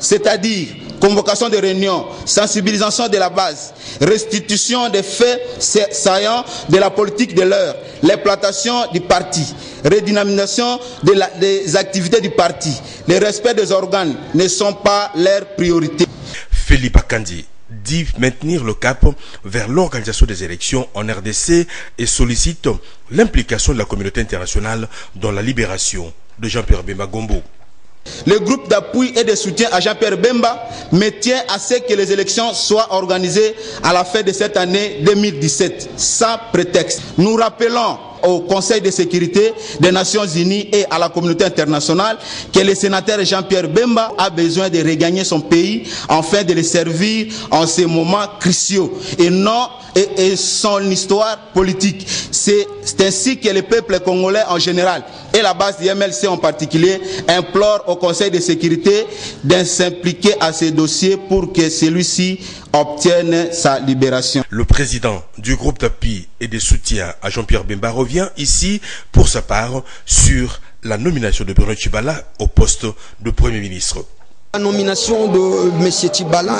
c'est-à-dire convocation de réunions, sensibilisation de la base, restitution des faits saillants de la politique de l'heure, l'exploitation du parti, redynamisation des activités du parti, le respect des organes ne sont pas leurs priorités. Philippe Akandi dit maintenir le cap vers l'organisation des élections en RDC et sollicite l'implication de la communauté internationale dans la libération de Jean-Pierre Bemba Gombo. Le groupe d'appui et de soutien à Jean-Pierre Bemba me tient à ce que les élections soient organisées à la fin de cette année 2017, sans prétexte. Nous rappelons au Conseil de sécurité des Nations Unies et à la communauté internationale que le sénateur Jean-Pierre Bemba a besoin de regagner son pays afin de le servir en ces moments cruciaux et son histoire politique. C'est ainsi que le peuple congolais en général et la base du MLC en particulier implore au Conseil de sécurité de s'impliquer à ce dossier pour que celui-ci obtienne sa libération. Le président du groupe d'appui et de soutien à Jean-Pierre Bemba revient ici pour sa part sur la nomination de Bruno Tshibala au poste de Premier ministre. La nomination de M. Tshibala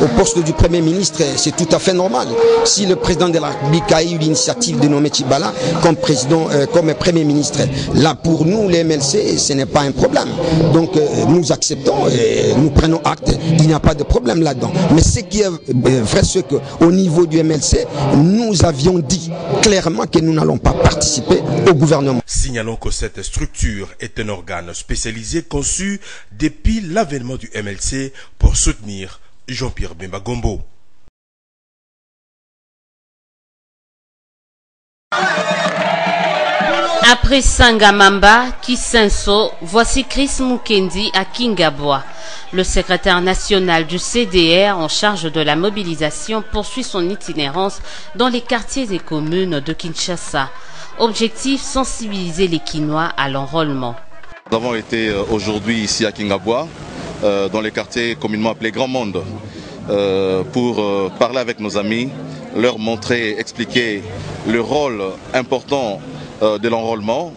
au poste du Premier ministre, c'est tout à fait normal. Si le président de la République a eu l'initiative de nommer Tshibala comme président, comme Premier ministre, là pour nous, les MLC, ce n'est pas un problème. Donc nous acceptons et nous prenons acte, il n'y a pas de problème là-dedans. Mais ce qui est vrai, c'est qu'au niveau du MLC, nous avions dit clairement que nous n'allons pas participer au gouvernement. Signalons que cette structure est un organe spécialisé conçu depuis l'avènement du MLC pour soutenir Jean-Pierre Bemba Gombo. Après Sangamamba, Kisenso, voici Chris Mukendi à Kingabwa. Le secrétaire national du CDR en charge de la mobilisation poursuit son itinérance dans les quartiers et communes de Kinshasa. Objectif, sensibiliser les Kinois à l'enrôlement. Nous avons été aujourd'hui ici à Kingabwa, dans les quartiers communément appelés Grand Monde, pour parler avec nos amis, leur montrer, expliquer le rôle important de l'enrôlement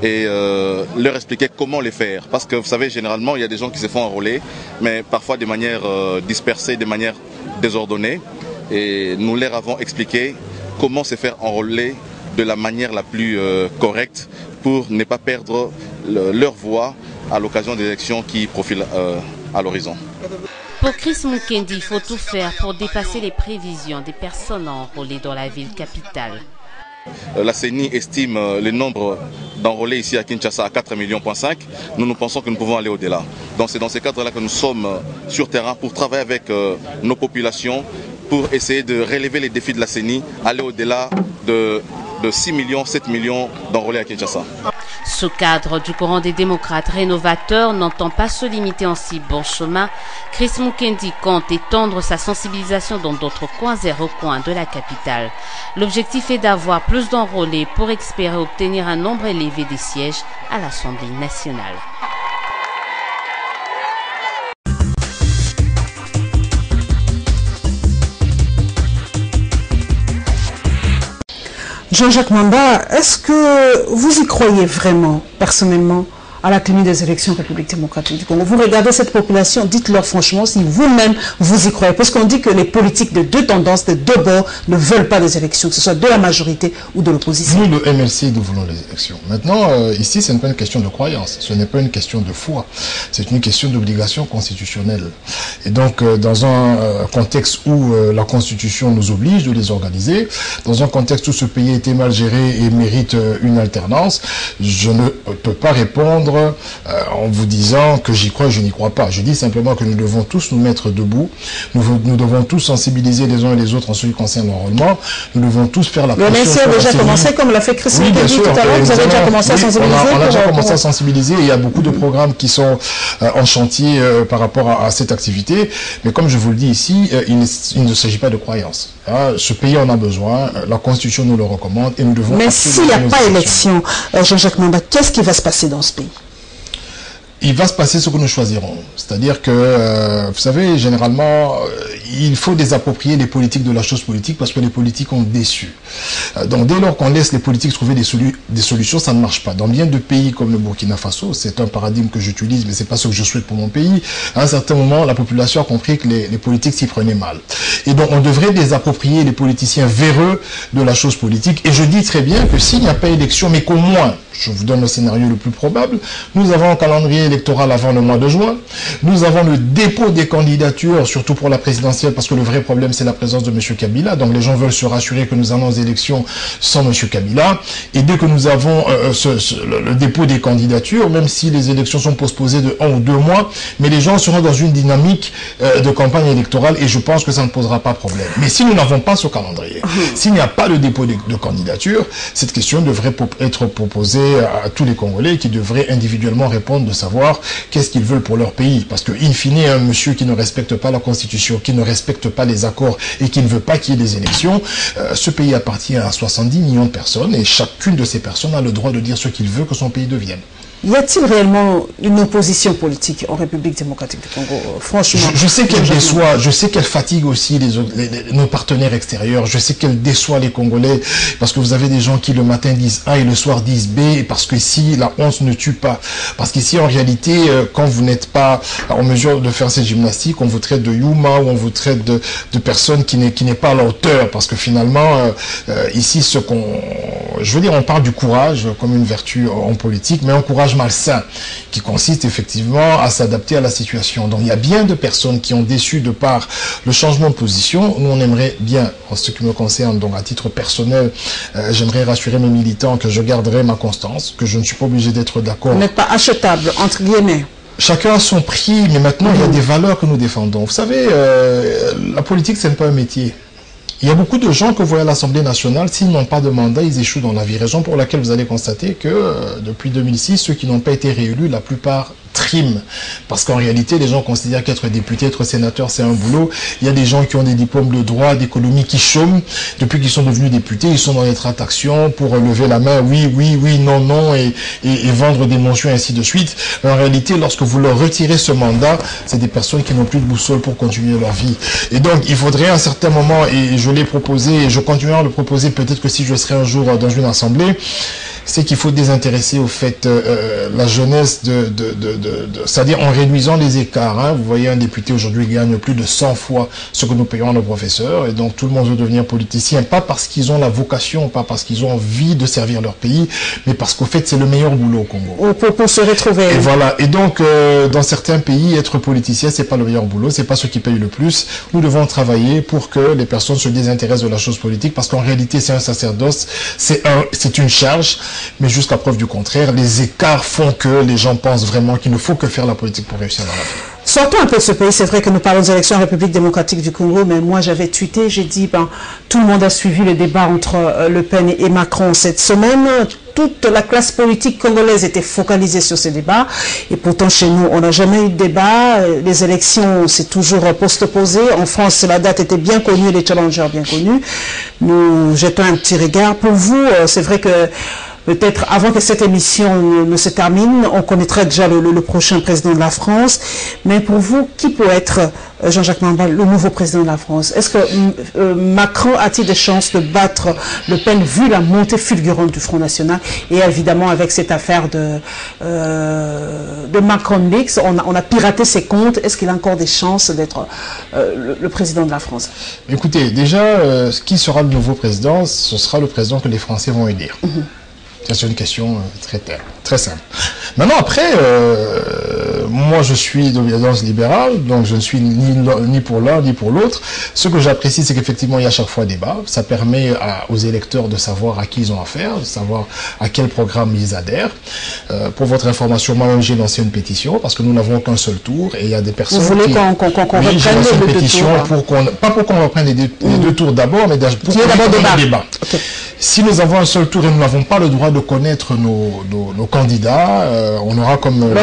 et leur expliquer comment les faire. Parce que vous savez, généralement, il y a des gens qui se font enrôler, mais parfois de manière dispersée, de manière désordonnée. Et nous leur avons expliqué comment se faire enrôler de la manière la plus correcte pour ne pas perdre leur voix à l'occasion des élections qui profilent à l'horizon. Pour Chris Mukendi, il faut tout faire pour dépasser les prévisions des personnes enrôlées dans la ville capitale. La CENI estime le nombre d'enrôlés ici à Kinshasa à 4,5 millions. Nous pensons que nous pouvons aller au-delà. Donc c'est dans ces cadres-là que nous sommes sur terrain pour travailler avec nos populations, pour essayer de relever les défis de la CENI, aller au-delà de 6 millions, 7 millions d'enrôlés à Kinshasa. Ce cadre du courant des démocrates rénovateurs n'entend pas se limiter en si bon chemin. Chris Mukendi compte étendre sa sensibilisation dans d'autres coins et recoins de la capitale. L'objectif est d'avoir plus d'enrôlés pour espérer obtenir un nombre élevé des sièges à l'Assemblée nationale. Jean-Jacques Mamba, est-ce que vous y croyez vraiment, personnellement, à la tenue des élections République démocratique du Congo? Vous regardez cette population, dites-leur franchement si vous-même vous y croyez. Parce qu'on dit que les politiques de deux tendances, de deux bords, ne veulent pas des élections, que ce soit de la majorité ou de l'opposition. Nous, le MLC, nous voulons les élections. Maintenant, ici, ce n'est pas une question de croyance, ce n'est pas une question de foi, c'est une question d'obligation constitutionnelle. Et donc, dans un contexte où la Constitution nous oblige de les organiser, dans un contexte où ce pays a été mal géré et mérite une alternance, je ne peux pas répondre en vous disant que j'y crois, je n'y crois pas. Je dis simplement que nous devons tous nous mettre debout, nous devons tous sensibiliser les uns et les autres en ce qui concerne l'enrôlement, nous devons tous faire la pression. Le MLC a déjà commencé, comme l'a fait Chris Mukendi tout à l'heure, vous avez déjà commencé à sensibiliser. On a déjà commencé à sensibiliser et il y a beaucoup de programmes qui sont en chantier par rapport à cette activité, mais comme je vous le dis ici, il ne s'agit pas de croyance. Ce pays en a besoin, la Constitution nous le recommande et nous devons... Mais s'il n'y a pas élection, Jean-Jacques Mamba, qu'est-ce qui va se passer dans ce pays? Il va se passer ce que nous choisirons. C'est-à-dire que, vous savez, généralement, il faut désapproprier les politiques de la chose politique parce que les politiques ont déçu. Donc dès lors qu'on laisse les politiques trouver des solutions, ça ne marche pas. Dans bien de pays comme le Burkina Faso, c'est un paradigme que j'utilise, mais c'est pas ce que je souhaite pour mon pays. À un certain moment, la population a compris que les politiques s'y prenaient mal. Et donc on devrait désapproprier les politiciens véreux de la chose politique. Et je dis très bien que s'il n'y a pas élection, mais qu'au moins, je vous donne le scénario le plus probable, nous avons un calendrier électoral avant le mois de juin, nous avons le dépôt des candidatures, surtout pour la présidentielle, parce que le vrai problème c'est la présence de M. Kabila, donc les gens veulent se rassurer que nous allons aux élections sans M. Kabila, et dès que nous avons le dépôt des candidatures, même si les élections sont postposées de 1 ou 2 mois, mais les gens seront dans une dynamique de campagne électorale, et je pense que ça ne posera pas problème. Mais si nous n'avons pas ce calendrier, s'il n'y a pas le dépôt de candidature, cette question devrait être proposée à tous les Congolais qui devraient individuellement répondre de savoir qu'est-ce qu'ils veulent pour leur pays. Parce que, in fine, un monsieur qui ne respecte pas la Constitution, qui ne respecte pas les accords et qui ne veut pas qu'il y ait des élections, ce pays appartient à 70 millions de personnes et chacune de ces personnes a le droit de dire ce qu'il veut que son pays devienne. Y a-t-il réellement une opposition politique en République démocratique du Congo? Franchement. Je sais qu'elle déçoit, je sais qu'elle fatigue aussi nos partenaires extérieurs, je sais qu'elle déçoit les Congolais, parce que vous avez des gens qui le matin disent A et le soir disent B, parce qu'ici, la honte ne tue pas. Parce qu'ici, en réalité, quand vous n'êtes pas en mesure de faire cette gymnastique, on vous traite de Yuma, ou on vous traite de personnes qui n'est pas à la hauteur, parce que finalement, ici, je veux dire, on parle du courage comme une vertu en politique, mais un courage malsain qui consiste effectivement à s'adapter à la situation. Donc il y a bien de personnes qui ont déçu de par le changement de position. Nous on aimerait bien, en ce qui me concerne, donc à titre personnel, j'aimerais rassurer mes militants que je garderai ma constance, que je ne suis pas obligé d'être d'accord. Vous n'êtes pas achetable, entre guillemets. Chacun a son prix, mais maintenant il y a des valeurs que nous défendons. Vous savez, la politique c'est pas un métier. Il y a beaucoup de gens que vous voyez à l'Assemblée nationale, s'ils n'ont pas de mandat, ils échouent dans la vie. Raison pour laquelle vous allez constater que depuis 2006, ceux qui n'ont pas été réélus, la plupart triment. Parce qu'en réalité, les gens considèrent qu'être député, être sénateur, c'est un boulot. Il y a des gens qui ont des diplômes de droit, d'économie, qui chôment. Depuis qu'ils sont devenus députés, ils sont dans les tractations pour lever la main, oui, oui, oui, non, non, et vendre des mentions, et ainsi de suite. Mais en réalité, lorsque vous leur retirez ce mandat, c'est des personnes qui n'ont plus de boussole pour continuer leur vie. Et donc, il faudrait à un certain moment, et je l'ai proposé, et je continuerai à le proposer, peut-être que si je serai un jour dans une assemblée, c'est qu'il faut désintéresser au fait la jeunesse c'est-à-dire en réduisant les écarts. Hein. Vous voyez, un député aujourd'hui gagne plus de 100 fois ce que nous payons à nos professeurs, et donc tout le monde veut devenir politicien, pas parce qu'ils ont la vocation, pas parce qu'ils ont envie de servir leur pays, mais parce qu'au fait c'est le meilleur boulot au Congo. Pour se retrouver. Et voilà. Et donc dans certains pays, être politicien c'est pas le meilleur boulot, c'est pas ce qui paye le plus. Nous devons travailler pour que les personnes se désintéressent de la chose politique, parce qu'en réalité c'est un sacerdoce, c'est une charge. Mais jusqu'à preuve du contraire, les écarts font que les gens pensent vraiment qu'il ne faut que faire la politique pour réussir dans la vie. Sortons un peu de ce pays. C'est vrai que nous parlons des élections en République démocratique du Congo, mais moi j'avais tweeté, j'ai dit, tout le monde a suivi le débat entre Le Pen et Macron cette semaine. Toute la classe politique congolaise était focalisée sur ces débats, et pourtant chez nous on n'a jamais eu de débat. Les élections c'est toujours postposé. En France la date était bien connue, les challengers bien connus. Nous jetons un petit regard. Pour vous, c'est vrai que peut-être avant que cette émission ne se termine, on connaîtra déjà le prochain président de la France. Mais pour vous, qui peut être, Jean-Jacques Mamba, le nouveau président de la France? Est-ce que Macron a-t-il des chances de battre Le Pen, vu la montée fulgurante du Front National? Et évidemment, avec cette affaire de Macron Leaks, on a piraté ses comptes. Est-ce qu'il a encore des chances d'être le président de la France? Écoutez, déjà, qui sera le nouveau président? Ce sera le président que les Français vont élire. C'est une question très simple. Maintenant, après, moi je suis d'obédience libérale, donc je ne suis ni pour l'un ni pour l'autre. Ce que j'apprécie, c'est qu'effectivement il y a chaque fois débat. Ça permet aux électeurs de savoir à qui ils ont affaire, de savoir à quel programme ils adhèrent. Pour votre information, moi-même j'ai lancé une pétition, parce que nous n'avons qu'un seul tour, et il y a des personnes qui... Vous voulez qu'on reprenne les deux tours? Pas pour qu'on reprenne les deux tours d'abord, mais pour qu'on ait un débat. Okay. Si nous avons un seul tour et nous n'avons pas le droit de connaître nos candidats, on aura comme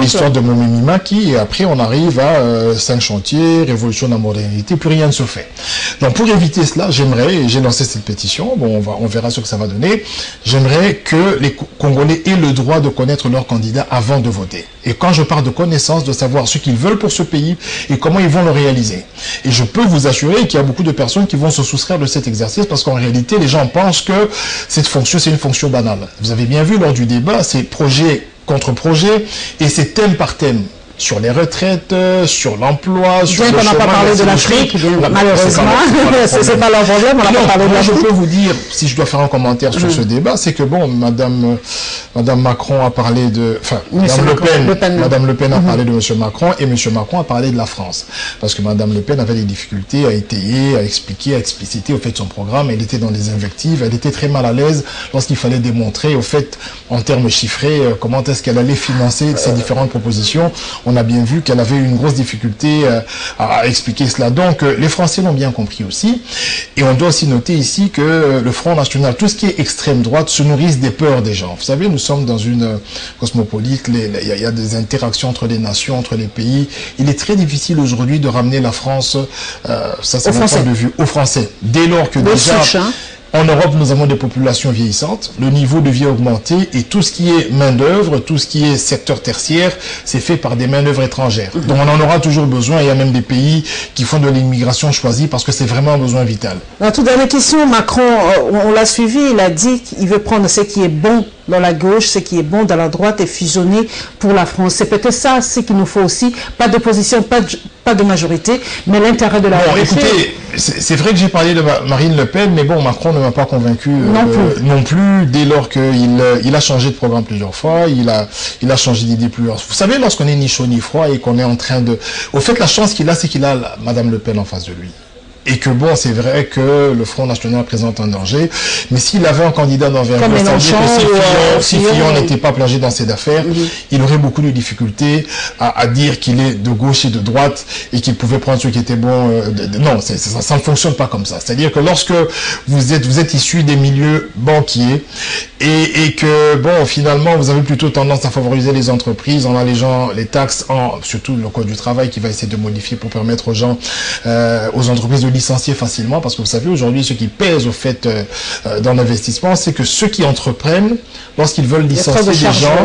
l'histoire de Momemi Maki, et après on arrive à 5 chantiers, révolution de la modernité, plus rien ne se fait. Donc pour éviter cela, j'aimerais, et j'ai lancé cette pétition, bon, on verra ce que ça va donner, j'aimerais que les Congolais aient le droit de connaître leurs candidats avant de voter. Et quand je parle de connaissance, de savoir ce qu'ils veulent pour ce pays et comment ils vont le réaliser. Et je peux vous assurer qu'il y a beaucoup de personnes qui vont se soustraire de cet exercice parce qu'en réalité, les gens pensent que cette fonction, c'est une fonction banale. Vous avez bien vu lors du débat, c'est projet contre projet et c'est thème par thème. Sur les retraites, sur l'emploi, sur le chômage. Bien qu'on n'a pas parlé de l'Afrique, malheureusement, c'est pas leur problème, on n'a pas parlé de l'Afrique. Je peux vous dire, si je dois faire un commentaire sur ce débat, c'est que bon, Madame Macron a parlé de, enfin, Madame Le Pen a parlé de Monsieur Macron et Monsieur Macron a parlé de la France. Parce que Madame Le Pen avait des difficultés à étayer, à expliquer, à expliciter au fait son programme. Elle était dans des invectives, elle était très mal à l'aise lorsqu'il fallait démontrer au fait, en termes chiffrés, comment est-ce qu'elle allait financer ces différentes propositions. On a bien vu qu'elle avait une grosse difficulté à expliquer cela. Donc, les Français l'ont bien compris aussi. Et on doit aussi noter ici que le Front National, tout ce qui est extrême droite, se nourrissent des peurs des gens. Vous savez, nous sommes dans une cosmopolite, il y a des interactions entre les nations, entre les pays. Il est très difficile aujourd'hui de ramener la France, ça c'est mon point de vue, aux Français. Dès lors que déjà... En Europe, nous avons des populations vieillissantes, le niveau de vie a augmenté et tout ce qui est main-d'œuvre, tout ce qui est secteur tertiaire, c'est fait par des main-d'œuvre étrangères. Donc on en aura toujours besoin. Il y a même des pays qui font de l'immigration choisie parce que c'est vraiment un besoin vital. La toute dernière question, Macron, on l'a suivi, il a dit qu'il veut prendre ce qui est bon dans la gauche, ce qui est bon dans la droite et fusionner pour la France. C'est peut-être ça, ce qu'il nous faut aussi. Pas d'opposition, pas de majorité, mais l'intérêt de la RDC. Écoutez, c'est vrai que j'ai parlé de Marine Le Pen, mais bon, Macron ne m'a pas convaincu non plus, dès lors qu'il a changé de programme plusieurs fois, il a changé d'idée plusieurs fois. Vous savez, lorsqu'on est ni chaud ni froid et qu'on est en train de... Au fait, la chance qu'il a, c'est qu'il a Madame Le Pen en face de lui. Et que bon, c'est vrai que le Front National présente un danger, mais s'il avait un candidat d'envergure, c'est-à-dire que si Fillon n'était pas plongé dans cette affaire, il aurait beaucoup de difficultés à dire qu'il est de gauche et de droite et qu'il pouvait prendre ce qui était bon. Non, ça ne fonctionne pas comme ça. C'est-à-dire que lorsque vous êtes issu des milieux banquiers et que bon, finalement, vous avez plutôt tendance à favoriser les entreprises en allégeant les taxes, surtout le code du travail qui va essayer de modifier pour permettre aux gens, aux entreprises de licencier facilement, parce que vous savez aujourd'hui ce qui pèse au fait dans l'investissement, c'est que ceux qui entreprennent, lorsqu'ils veulent licencier des gens,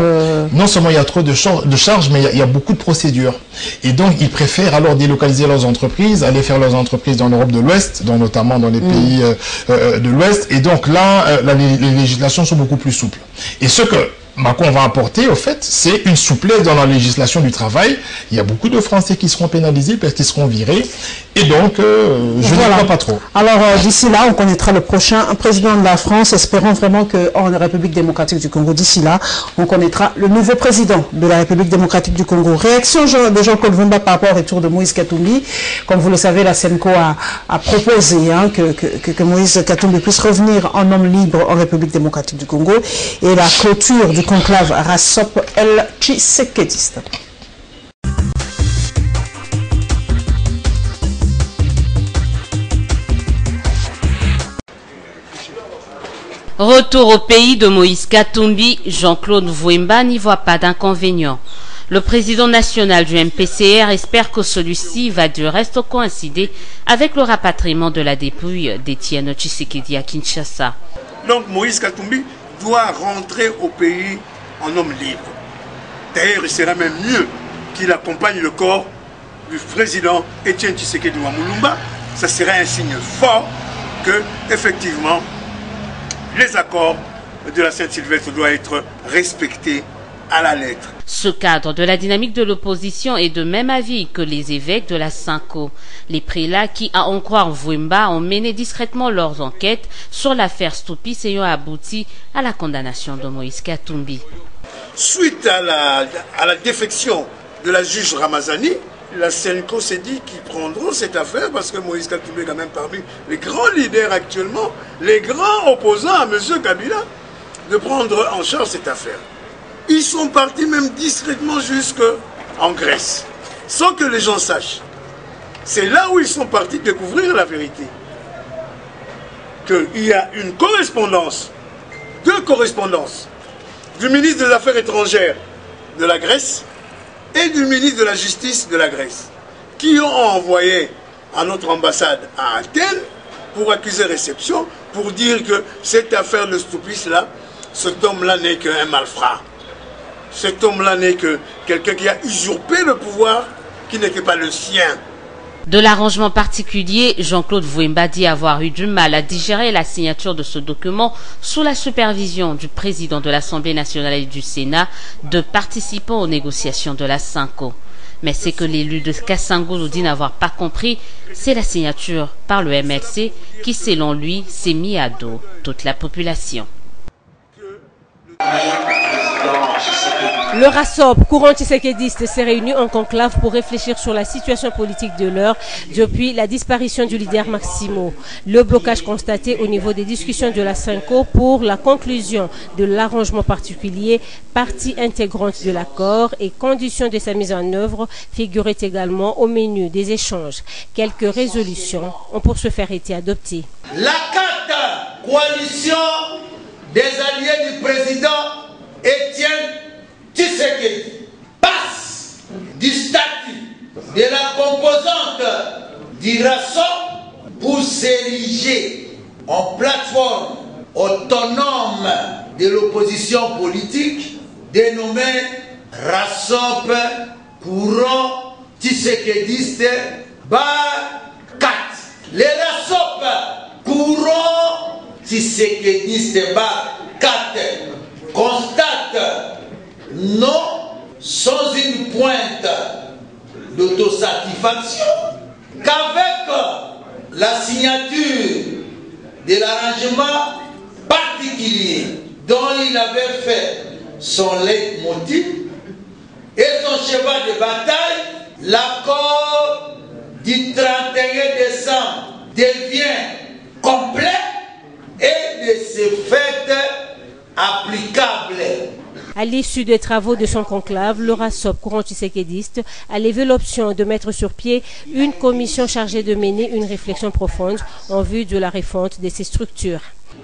non seulement il y a trop de charges, mais il y a beaucoup de procédures. Et donc ils préfèrent alors délocaliser leurs entreprises, aller faire leurs entreprises dans l'Europe de l'Ouest, notamment dans les pays de l'Ouest. Et donc là, les législations sont beaucoup plus souples. Et ce que Macron va apporter, au fait, c'est une souplesse dans la législation du travail. Il y a beaucoup de Français qui seront pénalisés parce qu'ils seront virés. Et donc, je ne crois pas trop. Alors, d'ici là, on connaîtra le prochain président de la France. Espérons vraiment qu'en République démocratique du Congo, d'ici là, on connaîtra le nouveau président de la République démocratique du Congo. Réaction de Jean-Claude Vumba par rapport au retour de Moïse Katumbi. Comme vous le savez, la SENCO a proposé que Moïse Katumbi puisse revenir en homme libre en République démocratique du Congo. Et la clôture du conclave Rassop El Tshisekedi. Retour au pays de Moïse Katumbi, Jean-Claude Vumba n'y voit pas d'inconvénient. Le président national du MPCR espère que celui-ci va du reste coïncider avec le rapatriement de la dépouille d'Étienne Tshisekedi à Kinshasa. Donc Moïse Katumbi doit rentrer au pays en homme libre. D'ailleurs, il sera même mieux qu'il accompagne le corps du président Étienne Tshisekedi Wamulumba. Ça serait un signe fort que, effectivement, les accords de la Saint-Sylvestre doivent être respectés à la lettre. Ce cadre de la dynamique de l'opposition est de même avis que les évêques de la SENCO. Les prélats qui, à en croire Vumba, ont mené discrètement leurs enquêtes sur l'affaire Stoupis ayant abouti à la condamnation de Moïse Katumbi. Suite à la défection de la juge Ramazani, la SENCO s'est dit qu'ils prendront cette affaire parce que Moïse Katumbi est quand même parmi les grands leaders actuellement, les grands opposants à M. Kabila, de prendre en charge cette affaire. Ils sont partis même discrètement jusqu'en Grèce, sans que les gens sachent. C'est là où ils sont partis découvrir la vérité. qu'il y a une correspondance, 2 correspondances, du ministre des Affaires étrangères de la Grèce et du ministre de la Justice de la Grèce, qui ont envoyé à notre ambassade à Athènes pour accuser réception, pour dire que cette affaire de Stoupis-là, cet homme-là n'est qu'un malfrat. Cet homme-là n'est que quelqu'un qui a usurpé le pouvoir qui n'était pas le sien. De l'arrangement particulier, Jean-Claude Vouemba dit avoir eu du mal à digérer la signature de ce document sous la supervision du président de l'Assemblée nationale et du Sénat, de participants aux négociations de la Cinco. Mais c'est que l'élu de Kassango nous dit n'avoir pas compris, c'est la signature par le MLC qui, selon lui, s'est mis à dos toute la population. Le RASOP, courant tshisekidiste, s'est réuni en conclave pour réfléchir sur la situation politique de l'heure depuis la disparition du leader Maximo. Le blocage constaté au niveau des discussions de la Cinco pour la conclusion de l'arrangement particulier, partie intégrante de l'accord et conditions de sa mise en œuvre figuraient également au menu des échanges. Quelques résolutions ont pour ce faire été adoptées. La carte coalition des alliés du président Étienne Tshisekedi passe du statut de la composante du RASOP pour s'ériger en plateforme autonome de l'opposition politique dénommée RASOP courant tshisekediste bar 4. Les RASOP courant tshisekediste bar 4 constate non sans une pointe d'autosatisfaction qu'avec la signature de l'arrangement particulier dont il avait fait son leitmotiv et son cheval de bataille, l'accord du 31 décembre devient complet et de ce fait applicable. À l'issue des travaux de son conclave, le RASOP courant tshisekediste a levé l'option de mettre sur pied une commission chargée de mener une réflexion profonde en vue de la refonte de ces structures.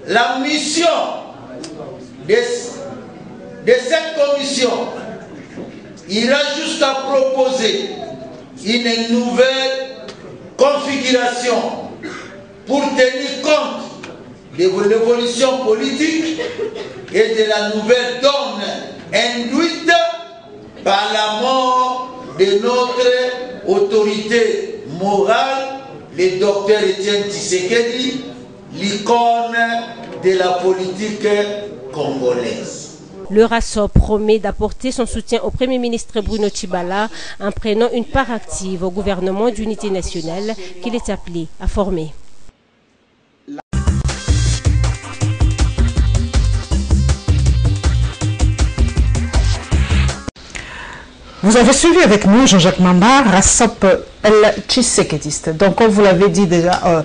La mission de cette commission ira jusqu'à proposer une nouvelle configuration pour tenir compte de l'évolution politique et de la nouvelle donne induite par la mort de notre autorité morale, le docteur Étienne Tshisekedi, l'icône de la politique congolaise. Le RASOP promet d'apporter son soutien au Premier ministre Bruno Tshibala en prenant une part active au gouvernement d'unité nationale qu'il est appelé à former. Vous avez suivi avec nous Jean-Jacques Mamba, RASOP tshisekediste. Donc, comme vous l'avez dit déjà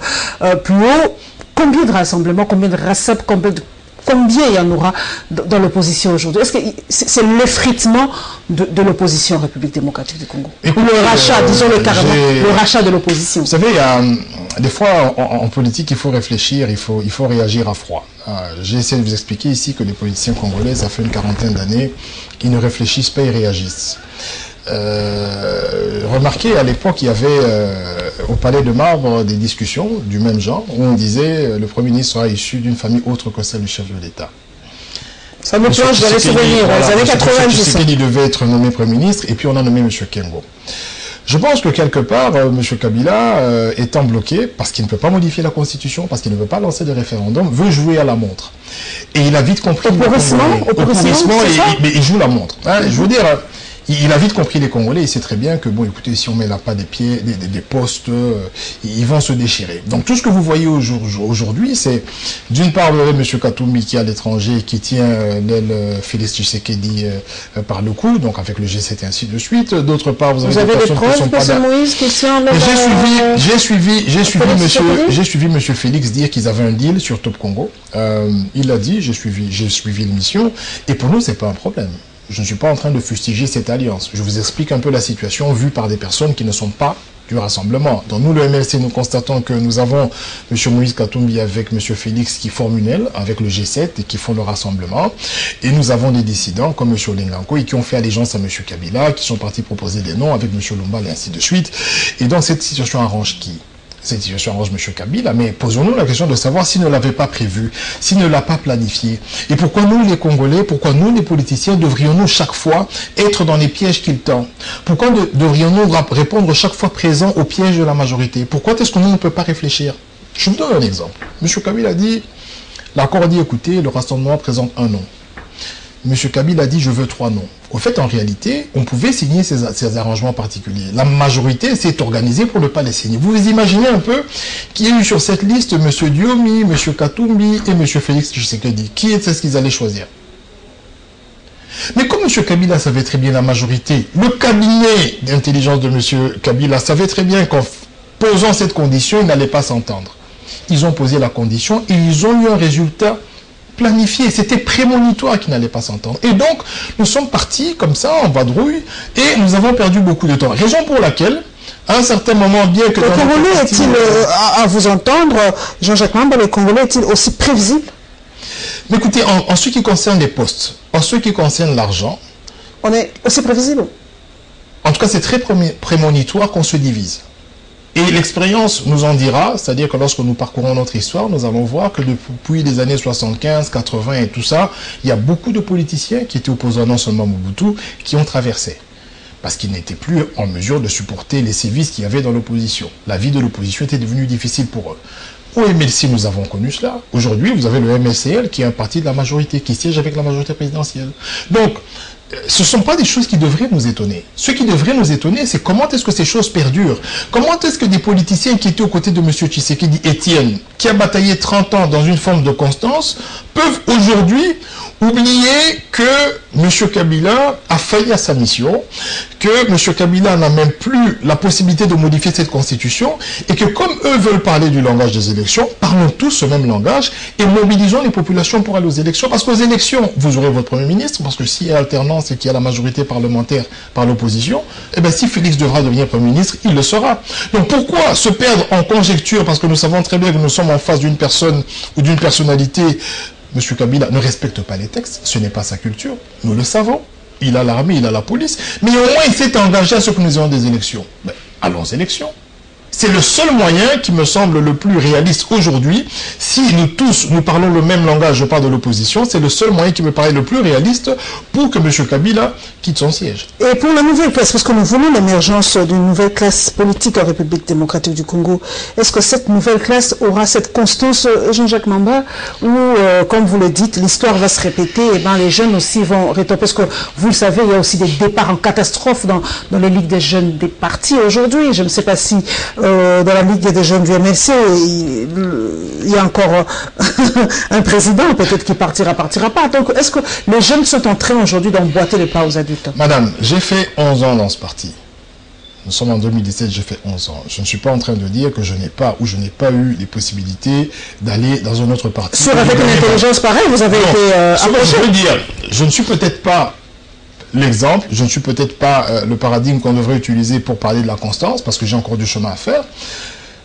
plus haut, combien de rassemblements, combien de RASOP, combien il y en aura dans l'opposition aujourd'hui? Est-ce que c'est l'effritement de l'opposition en République démocratique du Congo? Ou le rachat, disons-le carrément, le rachat de l'opposition? Vous savez, des fois, en politique, il faut réfléchir, il faut réagir à froid. J'ai essayé de vous expliquer ici que les politiciens congolais, ça fait une quarantaine d'années, ils ne réfléchissent pas, ils réagissent. Remarquez, à l'époque, il y avait au Palais de Marbre des discussions du même genre, où on disait le Premier ministre sera issu d'une famille autre que celle du chef de l'État. Ça me plonge dans les souvenirs, les années 90. Tshisekedi devait être nommé Premier ministre, et puis on a nommé M. Kengo. Je pense que quelque part, M. Kabila, étant bloqué, parce qu'il ne peut pas modifier la Constitution, parce qu'il ne veut pas lancer de référendum, veut jouer à la montre. Et il a vite compris... Mais il joue la montre. Hein, je veux dire... Il a vite compris les Congolais, il sait très bien que, bon, écoutez, si on met là pas des pieds, des postes, ils vont se déchirer. Donc tout ce que vous voyez aujourd'hui, c'est, d'une part, vous avez M. Katumbi qui est à l'étranger, qui tient l'aile Félix Tshisekedi par le cou, donc avec le G7 et ainsi de suite. D'autre part, vous avez des preuves, M. Moïse, qui tient le... J'ai suivi M. Félix dire qu'ils avaient un deal sur Top Congo. Il l'a dit, j'ai suivi l'émission, et pour nous, c'est pas un problème. Je ne suis pas en train de fustiger cette alliance. Je vous explique un peu la situation vue par des personnes qui ne sont pas du rassemblement. Donc nous, le MLC, nous constatons que nous avons M. Moïse Katumbi avec M. Félix qui forment une aile avec le G7 et qui font le rassemblement. Et nous avons des dissidents comme M. Olenganko et qui ont fait allégeance à M. Kabila, qui sont partis proposer des noms avec M. Lumbala et ainsi de suite. Et donc cette situation arrange qui? Cette situation arrange M. Kabila, mais posons-nous la question de savoir s'il ne l'avait pas prévu, s'il ne l'a pas planifié. Et pourquoi nous, les Congolais, pourquoi nous, les politiciens, devrions-nous chaque fois être dans les pièges qu'il tend? Pourquoi devrions-nous répondre chaque fois présent aux pièges de la majorité? Pourquoi est-ce que nous ne peut pas réfléchir? Je vous donne un exemple. M. Kabila dit, l'accord dit, écoutez, le rassemblement présente un nom. M. Kabila a dit, je veux 3 noms. Au fait, en réalité, on pouvait signer ces arrangements particuliers. La majorité s'est organisée pour ne pas les signer. Vous vous imaginez un peu qui a eu sur cette liste M. Diomi, M. Katumbi et M. Félix Tshisekedi. Qui est-ce qu'ils allaient choisir? Mais comme M. Kabila savait très bien la majorité, le cabinet d'intelligence de M. Kabila savait très bien qu'en posant cette condition, ils n'allaient pas s'entendre. Ils ont posé la condition et ils ont eu un résultat planifié, c'était prémonitoire qu'ils n'allaient pas s'entendre. Et donc, nous sommes partis comme ça, en vadrouille, et nous avons perdu beaucoup de temps. Raison pour laquelle, à un certain moment, bien que... Le Congolais est-il, à vous entendre, Jean-Jacques Mamba, le Congolais est-il aussi prévisible? Mais écoutez, en ce qui concerne les postes, en ce qui concerne l'argent... On est aussi prévisible? En tout cas, c'est très prémonitoire qu'on se divise. Et l'expérience nous en dira, c'est-à-dire que lorsque nous parcourons notre histoire, nous allons voir que depuis les années 75, 80 et tout ça, il y a beaucoup de politiciens qui étaient opposés non seulement à Mobutu, qui ont traversé. Parce qu'ils n'étaient plus en mesure de supporter les sévices qu'il y avait dans l'opposition. La vie de l'opposition était devenue difficile pour eux. Au MLC, nous avons connu cela. Aujourd'hui, vous avez le MLCL qui est un parti de la majorité, qui siège avec la majorité présidentielle. Donc, ce ne sont pas des choses qui devraient nous étonner. Ce qui devrait nous étonner, c'est comment est-ce que ces choses perdurent. Comment est-ce que des politiciens qui étaient aux côtés de M. Tshisekedi, Étienne, qui a bataillé 30 ans dans une forme de constance, peuvent aujourd'hui oublier que M. Kabila a failli à sa mission, que M. Kabila n'a même plus la possibilité de modifier cette constitution, et que comme eux veulent parler du langage des élections, parlons tous ce même langage, et mobilisons les populations pour aller aux élections, parce qu'aux élections, vous aurez votre Premier ministre, parce que s'il y a alternance et qu'il y a la majorité parlementaire par l'opposition, eh bien si Félix devra devenir Premier ministre, il le sera. Donc pourquoi se perdre en conjecture, parce que nous savons très bien que nous sommes en face d'une personne ou d'une personnalité. M. Kabila ne respecte pas les textes, ce n'est pas sa culture, nous le savons. Il a l'armée, il a la police, mais au moins il s'est engagé à ce que nous ayons des élections. Ben, allons aux élections. C'est le seul moyen qui me semble le plus réaliste aujourd'hui. Si nous tous, nous parlons le même langage, je parle de l'opposition, c'est le seul moyen qui me paraît le plus réaliste pour que M. Kabila quitte son siège. Et pour la nouvelle classe, parce que nous voulons l'émergence d'une nouvelle classe politique en République démocratique du Congo, est-ce que cette nouvelle classe aura cette constance, Jean-Jacques Mamba, ou, comme vous le dites, l'histoire va se répéter, et ben les jeunes aussi vont retomber, parce que vous le savez, il y a aussi des départs en catastrophe dans les ligues des jeunes des partis aujourd'hui. Je ne sais pas si... dans la Ligue des jeunes du MLC, il y a encore un président, peut-être qui partira pas. Donc, est-ce que les jeunes sont en train aujourd'hui d'emboîter les pas aux adultes? Madame, j'ai fait 11 ans dans ce parti. Nous sommes en 2017, j'ai fait 11 ans. Je ne suis pas en train de dire que je n'ai pas eu les possibilités d'aller dans un autre parti. Avec une intelligence pareille, vous avez été approché. Je veux dire, je ne suis peut-être pas l'exemple, je ne suis peut-être pas le paradigme qu'on devrait utiliser pour parler de la constance, parce que j'ai encore du chemin à faire,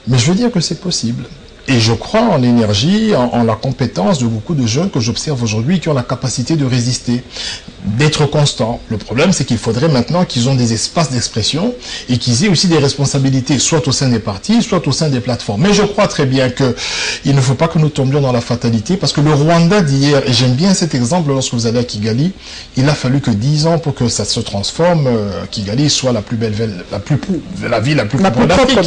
mais je veux dire que c'est possible. Et je crois en l'énergie, en la compétence de beaucoup de jeunes que j'observe aujourd'hui qui ont la capacité de résister, d'être constants. Le problème, c'est qu'il faudrait maintenant qu'ils ont des espaces d'expression et qu'ils aient aussi des responsabilités, soit au sein des partis, soit au sein des plateformes. Mais je crois très bien qu'il ne faut pas que nous tombions dans la fatalité, parce que le Rwanda d'hier, et j'aime bien cet exemple lorsque vous allez à Kigali, il a fallu que 10 ans pour que ça se transforme, Kigali soit la plus belle ville, la ville la plus propre d'Afrique.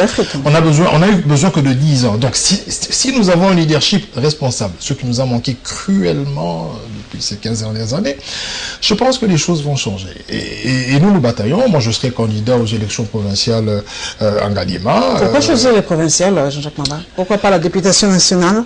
On a eu besoin que de 10 ans. Donc si nous avons un leadership responsable, ce qui nous a manqué cruellement depuis ces 15 dernières années, je pense que les choses vont changer. Et nous bataillons. Moi, je serai candidat aux élections provinciales en Galima. Pourquoi choisir les provinciales, Jean-Jacques Mamba? Pourquoi pas la députation nationale?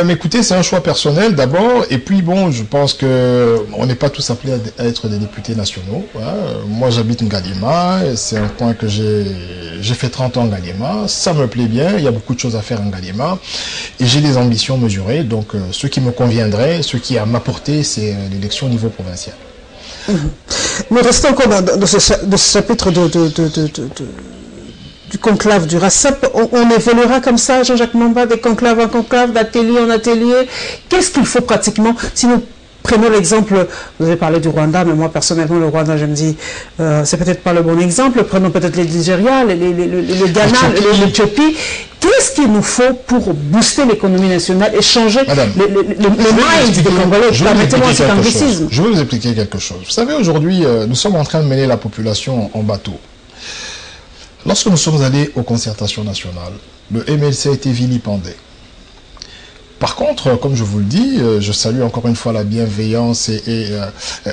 Mais écoutez, c'est un choix personnel d'abord, et puis bon, je pense que on n'est pas tous appelés à être des députés nationaux. Hein. Moi, j'habite Ngalima, c'est un coin que j'ai fait 30 ans en Ngalima, ça me plaît bien, il y a beaucoup de choses à faire en Ngalima, et j'ai des ambitions mesurées, donc ce qui me conviendrait, ce qui a m'apporté, c'est l'élection au niveau provincial. Nous restons encore dans ce chapitre du conclave du RASOP, on évoluera comme ça, Jean-Jacques Mamba, des conclaves en conclave, d'atelier en atelier. Qu'est-ce qu'il faut pratiquement, si nous prenons l'exemple, vous avez parlé du Rwanda, mais moi personnellement le Rwanda, je me dis, c'est peut-être pas le bon exemple. Prenons peut-être le Nigeria, le Ghana, l'Éthiopie. Qu'est-ce qu'il nous faut pour booster l'économie nationale et changer le mind des Congolais? Permettez-moi cet anglicisme. Je vais vous expliquer quelque chose. Vous savez, aujourd'hui, nous sommes en train de mener la population en bateau. Lorsque nous sommes allés aux concertations nationales, le MLC a été vilipendé. Par contre, comme je vous le dis, je salue encore une fois la bienveillance et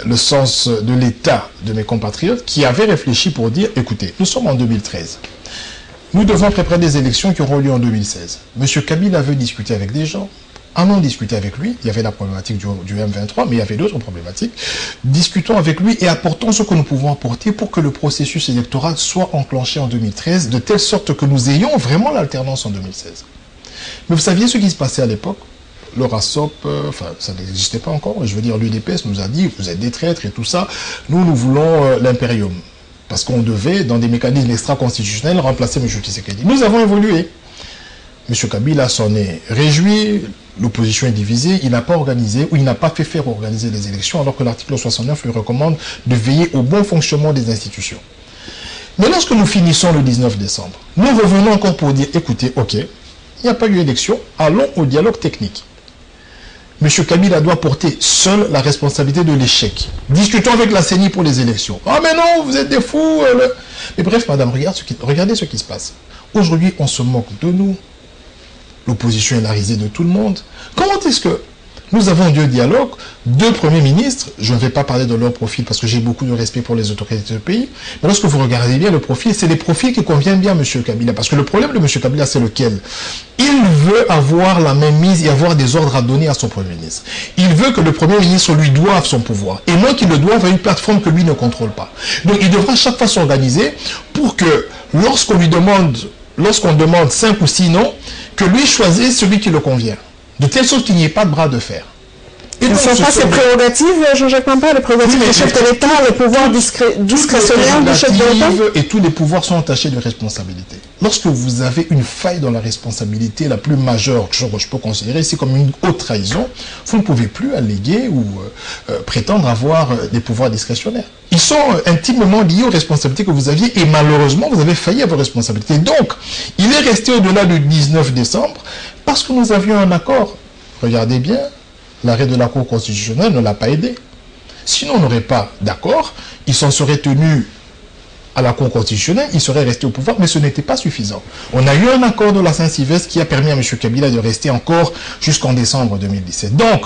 le sens de l'État de mes compatriotes qui avaient réfléchi pour dire, écoutez, nous sommes en 2013. Nous devons préparer des élections qui auront lieu en 2016. M. Kabila veut discuter avec des gens. En ont discuté avec lui. Il y avait la problématique du M23, mais il y avait d'autres problématiques. Discutons avec lui et apportons ce que nous pouvons apporter pour que le processus électoral soit enclenché en 2013, de telle sorte que nous ayons vraiment l'alternance en 2016. Mais vous saviez ce qui se passait à l'époque? Le RASOP, ça n'existait pas encore. Je veux dire, l'UDPS nous a dit, vous êtes des traîtres et tout ça. Nous voulons l'impérium. Parce qu'on devait, dans des mécanismes extra-constitutionnels, remplacer M. Tshisekedi. Nous avons évolué. M. Kabila s'en est réjoui. L'opposition est divisée. Il n'a pas organisé, ou il n'a pas fait faire organiser les élections, alors que l'article 69 lui recommande de veiller au bon fonctionnement des institutions. Mais lorsque nous finissons le 19 décembre, nous revenons encore pour dire, écoutez, ok, il n'y a pas eu d'élection, allons au dialogue technique. M. Kabila doit porter seul la responsabilité de l'échec. Discutons avec la CENI pour les élections. Ah mais non, vous êtes des fous. Mais bref, madame, regardez ce qui se passe. Aujourd'hui, on se moque de nous. L'opposition est la risée de tout le monde. Comment est-ce que nous avons deux dialogues, deux premiers ministres, je ne vais pas parler de leur profil parce que j'ai beaucoup de respect pour les autorités du pays, mais lorsque vous regardez bien le profil, c'est les profils qui conviennent bien à M. Kabila. Parce que le problème de M. Kabila, c'est lequel? Il veut avoir la même mise et avoir des ordres à donner à son Premier ministre. Il veut que le Premier ministre lui doive son pouvoir. Et non qu'il le doive à une plateforme que lui ne contrôle pas. Donc il devra chaque fois s'organiser pour que lorsqu'on demande 5 ou 6 noms, que lui choisisse celui qui le convient. De telle sorte qu'il n'y ait pas de bras de fer. Et ne sont pas ses prérogatives, Jean-Jacques Mamba, les prérogatives du chef de l'État, le pouvoir discrétionnaire du chef de l'État? Et tous les pouvoirs sont attachés de responsabilité. Lorsque vous avez une faille dans la responsabilité la plus majeure que je peux considérer, c'est comme une haute trahison, vous ne pouvez plus alléguer ou prétendre avoir des pouvoirs discrétionnaires. Ils sont intimement liés aux responsabilités que vous aviez et malheureusement, vous avez failli à vos responsabilités. Donc, il est resté au-delà du 19 décembre parce que nous avions un accord. Regardez bien, l'arrêt de la Cour constitutionnelle ne l'a pas aidé. Sinon, on n'aurait pas d'accord, ils s'en seraient tenus à la Cour constitutionnelle, ils seraient restés au pouvoir, mais ce n'était pas suffisant. On a eu un accord de la Saint-Sylvestre qui a permis à M. Kabila de rester encore jusqu'en décembre 2017. Donc,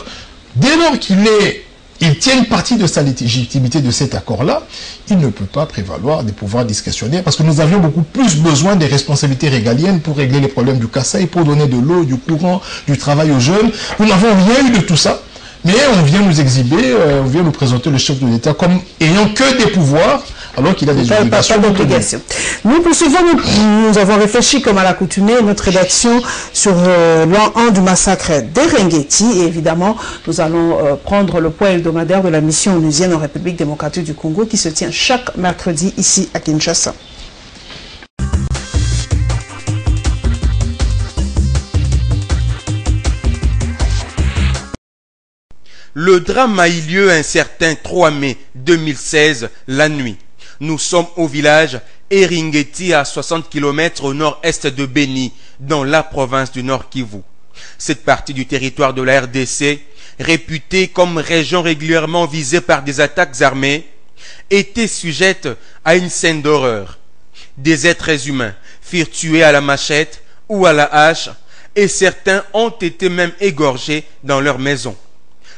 dès lors qu'il tient une partie de sa légitimité de cet accord-là, il ne peut pas prévaloir des pouvoirs discrétionnaires parce que nous avions beaucoup plus besoin des responsabilités régaliennes pour régler les problèmes du Kasaï, pour donner de l'eau, du courant, du travail aux jeunes. Nous n'avons rien eu de tout ça, mais on vient nous exhiber, on vient nous présenter le chef de l'État comme ayant que des pouvoirs, alors qu'il a des obligations. Nous poursuivons, nous avons réfléchi comme à l'accoutumée notre rédaction sur l'an 1 du massacre d'Eringeti et évidemment nous allons prendre le point hebdomadaire de la mission onusienne en République démocratique du Congo qui se tient chaque mercredi ici à Kinshasa. Le drame a eu lieu un certain 3 mai 2016, la nuit. Nous sommes au village Eringeti à 60 km au nord-est de Beni, dans la province du Nord Kivu. Cette partie du territoire de la RDC, réputée comme région régulièrement visée par des attaques armées, était sujette à une scène d'horreur. Des êtres humains furent tués à la machette ou à la hache et certains ont été même égorgés dans leur maison.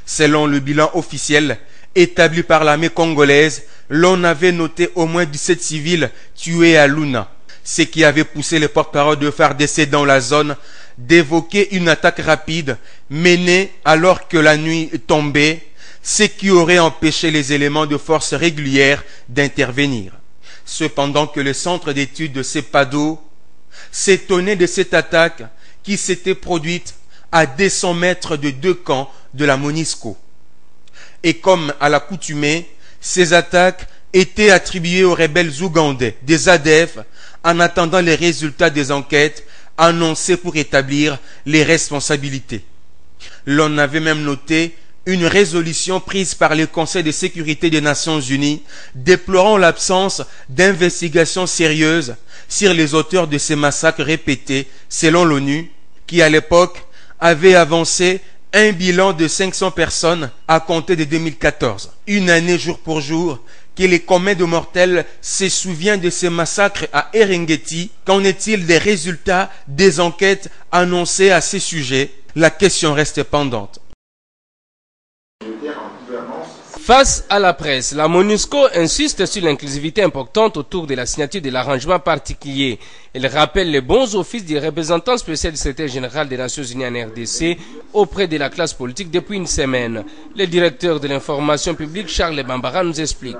Selon le bilan officiel établi par l'armée congolaise, l'on avait noté au moins 17 civils tués à Luna, ce qui avait poussé les porte-parole de FARDC dans la zone d'évoquer une attaque rapide menée alors que la nuit tombait, ce qui aurait empêché les éléments de force régulières d'intervenir. Cependant que le centre d'études de CEPADO s'étonnait de cette attaque qui s'était produite à 200 mètres de deux camps de la MONUSCO. Et comme à l'accoutumée, ces attaques étaient attribués aux rebelles ougandais des ADF en attendant les résultats des enquêtes annoncées pour établir les responsabilités. L'on avait même noté une résolution prise par le Conseil de sécurité des Nations Unies déplorant l'absence d'investigations sérieuses sur les auteurs de ces massacres répétés, selon l'ONU, qui à l'époque avait avancé un bilan de 500 personnes à compter de 2014. Une année jour pour jour que les communs de mortels se souviennent de ces massacres à Eringeti. Qu'en est-il des résultats des enquêtes annoncées à ces sujets? La question reste pendante. Face à la presse, la MONUSCO insiste sur l'inclusivité importante autour de la signature de l'arrangement particulier. Elle rappelle les bons offices du représentant spécial du secrétaire général des Nations Unies en RDC auprès de la classe politique depuis une semaine. Le directeur de l'information publique, Charles Bambara, nous explique.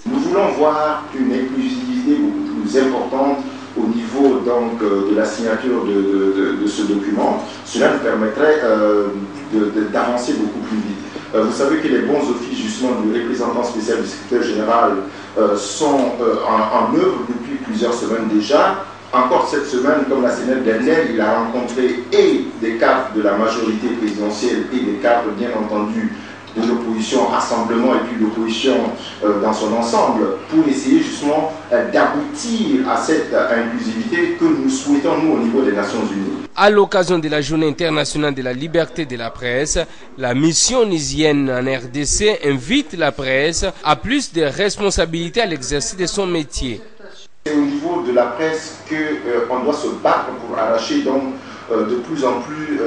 Nous voulons voir une inclusivité beaucoup plus importante au niveau donc, de la signature de ce document. Cela nous permettrait d'avancer beaucoup plus vite. Vous savez que les bons offices justement du représentant spécial du secrétaire général sont en œuvre depuis plusieurs semaines déjà. Encore cette semaine, comme la semaine dernière, il a rencontré et des cadres de la majorité présidentielle et des cadres bien entendu de l'opposition, rassemblement et puis l'opposition dans son ensemble pour essayer justement d'aboutir à cette inclusivité que nous souhaitons nous au niveau des Nations Unies. À l'occasion de la Journée internationale de la liberté de la presse, la mission onusienne en RDC invite la presse à plus de responsabilités à l'exercice de son métier. C'est au niveau de la presse qu'on doit se battre pour arracher donc de plus en plus,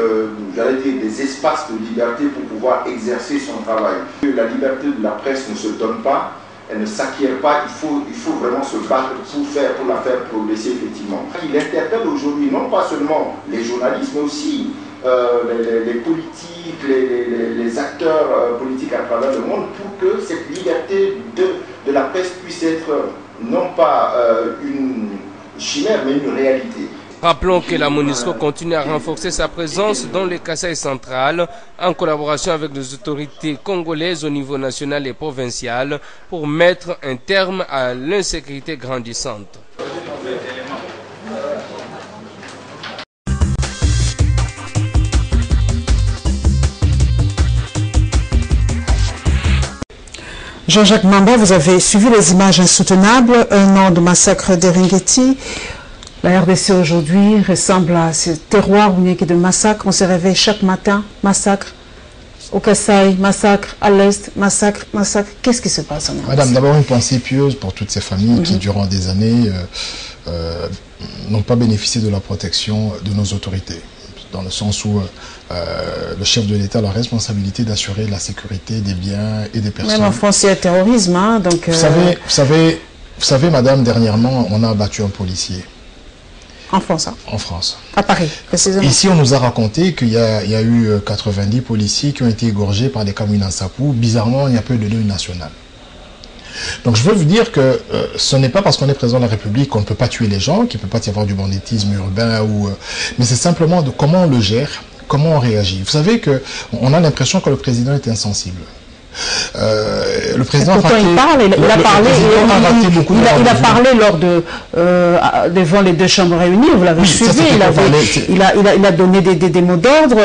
j'allais dire, des espaces de liberté pour pouvoir exercer son travail. La liberté de la presse ne se donne pas, elle ne s'acquiert pas, il faut vraiment se battre pour la faire progresser effectivement. Il interpelle aujourd'hui non pas seulement les journalistes, mais aussi les politiques, les acteurs politiques à travers le monde pour que cette liberté de la presse puisse être non pas une chimère, mais une réalité. Rappelons que la MONUSCO continue à renforcer sa présence dans le Kasaï central en collaboration avec les autorités congolaises au niveau national et provincial pour mettre un terme à l'insécurité grandissante. Jean-Jacques Mamba, vous avez suivi les images insoutenables, un an de massacre d'Eringeti. La RDC aujourd'hui ressemble à ce terroir unique de massacres. On se réveille chaque matin, massacre au Kasaï, massacre à l'Est, massacre, massacre. Qu'est-ce qui se passe en RDC? Madame, d'abord une pensée pieuse pour toutes ces familles qui, durant des années, n'ont pas bénéficié de la protection de nos autorités. Dans le sens où le chef de l'État a la responsabilité d'assurer la sécurité des biens et des personnes. Même en France, il y a le terrorisme. Hein, donc, vous savez, madame, dernièrement, on a abattu un policier. En France, hein. En France. À Paris, précisément. Ici, on nous a raconté qu'il y a eu 90 policiers qui ont été égorgés par des camions en sapou. Bizarrement, il n'y a pas eu de deuil national. Donc, je veux vous dire que ce n'est pas parce qu'on est président de la République qu'on ne peut pas tuer les gens, qu'il ne peut pas y avoir du banditisme urbain, mais c'est simplement de comment on le gère, comment on réagit. Vous savez qu'on a l'impression que le président est insensible. Le président pourtant, il a parlé lors de devant les deux chambres réunies. Vous l'avez suivi. Il a donné des mots d'ordre.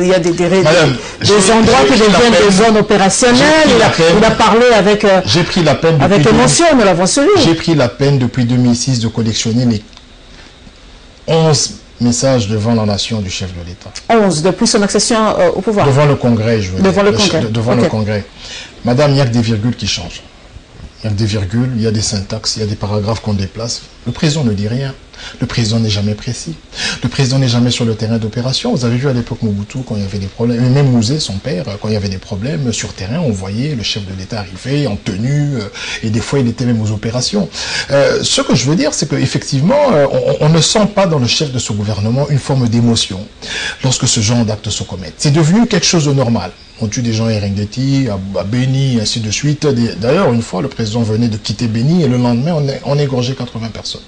Il y a des endroits qui deviennent des zones opérationnelles. Il a parlé avec émotion. Nous l'avons suivi. J'ai pris la peine depuis 2006 de collectionner les 11 message devant la nation du chef de l'État. 11, depuis son accession au pouvoir. Devant le Congrès, je veux dire. Devant le Congrès. Madame, il n'y a que des virgules qui changent. Il y a des virgules, il y a des syntaxes, il y a des paragraphes qu'on déplace. Le président ne dit rien. Le président n'est jamais précis. Le président n'est jamais sur le terrain d'opération. Vous avez vu à l'époque Mobutu, quand il y avait des problèmes, et même Mouzé, son père, quand il y avait des problèmes sur terrain, on voyait le chef de l'État arriver en tenue, et des fois il était même aux opérations. Ce que je veux dire, c'est qu'effectivement, on ne sent pas dans le chef de ce gouvernement une forme d'émotion lorsque ce genre d'actes se commettent. C'est devenu quelque chose de normal. On tue des gens à Eringeti, à Béni, ainsi de suite. D'ailleurs, une fois, le président venait de quitter Béni et le lendemain, on a égorgé 80 personnes.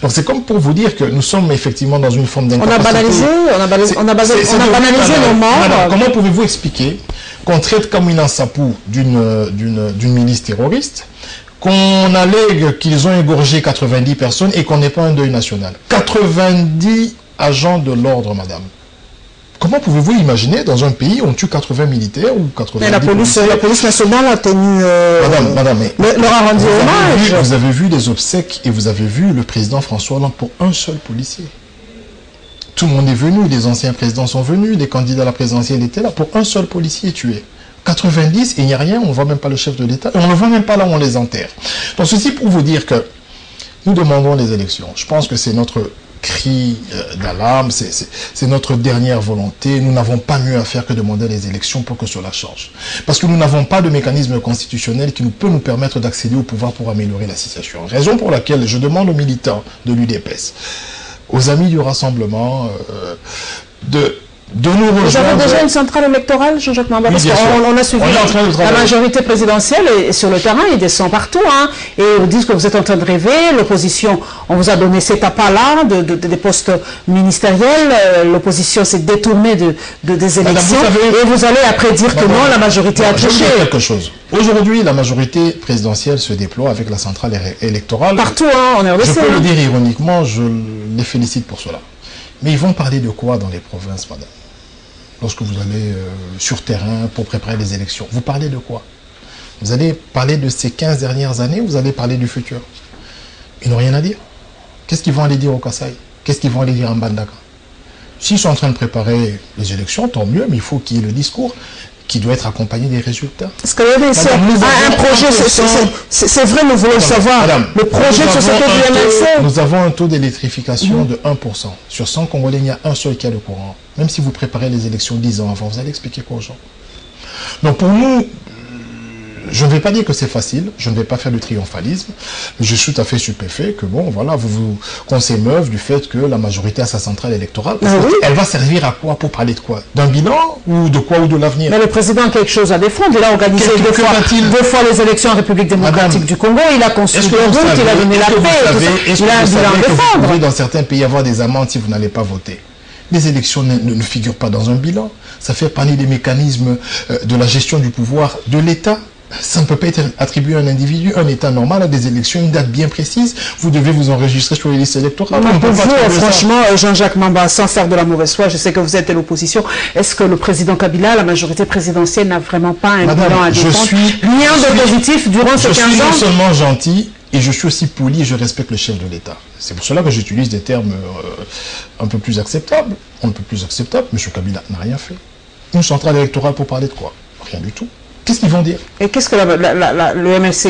Donc c'est comme pour vous dire que nous sommes effectivement dans une forme d'incapacité. On a banalisé nos morts. Madame, comment pouvez-vous expliquer qu'on traite comme une ensapou d'une milice terroriste, qu'on allègue qu'ils ont égorgé 90 personnes et qu'on n'ait pas un deuil national. 90 agents de l'ordre, madame. Comment pouvez-vous imaginer dans un pays où on tue 80 militaires ou 90 mais la police nationale a tenu... madame, leur a rendu hommage. Vous avez vu les obsèques et vous avez vu le président François Hollande pour un seul policier. Tout le monde est venu, les anciens présidents sont venus, les candidats à la présidentielle étaient là pour un seul policier tué. 90 et il n'y a rien, on ne voit même pas le chef de l'État et on ne voit même pas là où on les enterre. Donc ceci pour vous dire que nous demandons les élections. Je pense que c'est notre cri d'alarme, c'est notre dernière volonté. Nous n'avons pas mieux à faire que demander les élections pour que cela change. Parce que nous n'avons pas de mécanisme constitutionnel qui peut nous permettre d'accéder au pouvoir pour améliorer la situation. Raison pour laquelle je demande aux militants de l'UDPS, aux amis du rassemblement, de nous rejoindre. Vous avez déjà une centrale électorale, Jean-Jacques Mamba? Parce qu'on a suivi la majorité présidentielle et sur le terrain, il descend partout. Hein, et ils disent que vous êtes en train de rêver. L'opposition, on vous a donné ces tapas-là, des postes ministériels. L'opposition s'est détournée des élections. Et vous allez après dire que non, la majorité a triché. quelque chose. Aujourd'hui, la majorité présidentielle se déploie avec la centrale électorale. Partout, hein, on est RDC. Je peux le dire ironiquement, je les félicite pour cela. Mais ils vont parler de quoi dans les provinces, madame? Lorsque vous allez sur terrain pour préparer les élections, vous parlez de quoi? Vous allez parler de ces 15 dernières années ou vous allez parler du futur? Ils n'ont rien à dire. Qu'est-ce qu'ils vont aller dire au Kasaï? Qu'est-ce qu'ils vont aller dire en Bandaka? S'ils sont en train de préparer les élections, tant mieux, mais il faut qu'il y ait le discours qui doit être accompagné des résultats. Est-ce que un projet, c'est vrai, nous voulons le savoir. Madame, le projet de société du MLC. Nous avons un taux d'électrification de 1%. Sur 100 Congolais, il y a un seul qui a le courant. Même si vous préparez les élections 10 ans avant, vous allez expliquer quoi aux gens? Donc pour nous, je ne vais pas dire que c'est facile, je ne vais pas faire du triomphalisme, mais je suis tout à fait stupéfait que, bon, voilà, qu'on s'émeuve du fait que la majorité a sa centrale électorale. Elle va servir à quoi? Pour parler de quoi? D'un bilan ou de quoi? Ou de l'avenir? Mais le président a quelque chose à défendre. Il a organisé deux fois les élections en République démocratique du Congo. Il a construit des routes, il a donné la paix. Il a un bilan à défendre. Vous pouvez dans certains pays avoir des amendes si vous n'allez pas voter. Les élections ne figurent pas dans un bilan. Ça fait partie des mécanismes de la gestion du pouvoir de l'État. Ça ne peut pas être attribué à un individu. Un État normal a des élections, une date bien précise. Vous devez vous enregistrer sur les listes électorales. Pour vous, franchement, Jean-Jacques Mamba, sans faire de la mauvaise foi, je sais que vous êtes à l'opposition. Est-ce que le président Kabila, la majorité présidentielle, n'a vraiment pas un bilan à défendre? Rien de positif durant ces 15 ans? Je suis non seulement gentil, et je suis aussi poli et je respecte le chef de l'État. C'est pour cela que j'utilise des termes un peu plus acceptables. Un peu plus acceptables. M. Kabila n'a rien fait. Une centrale électorale pour parler de quoi? Rien du tout. Qu'est-ce qu'ils vont dire? Et qu'est-ce que le MLC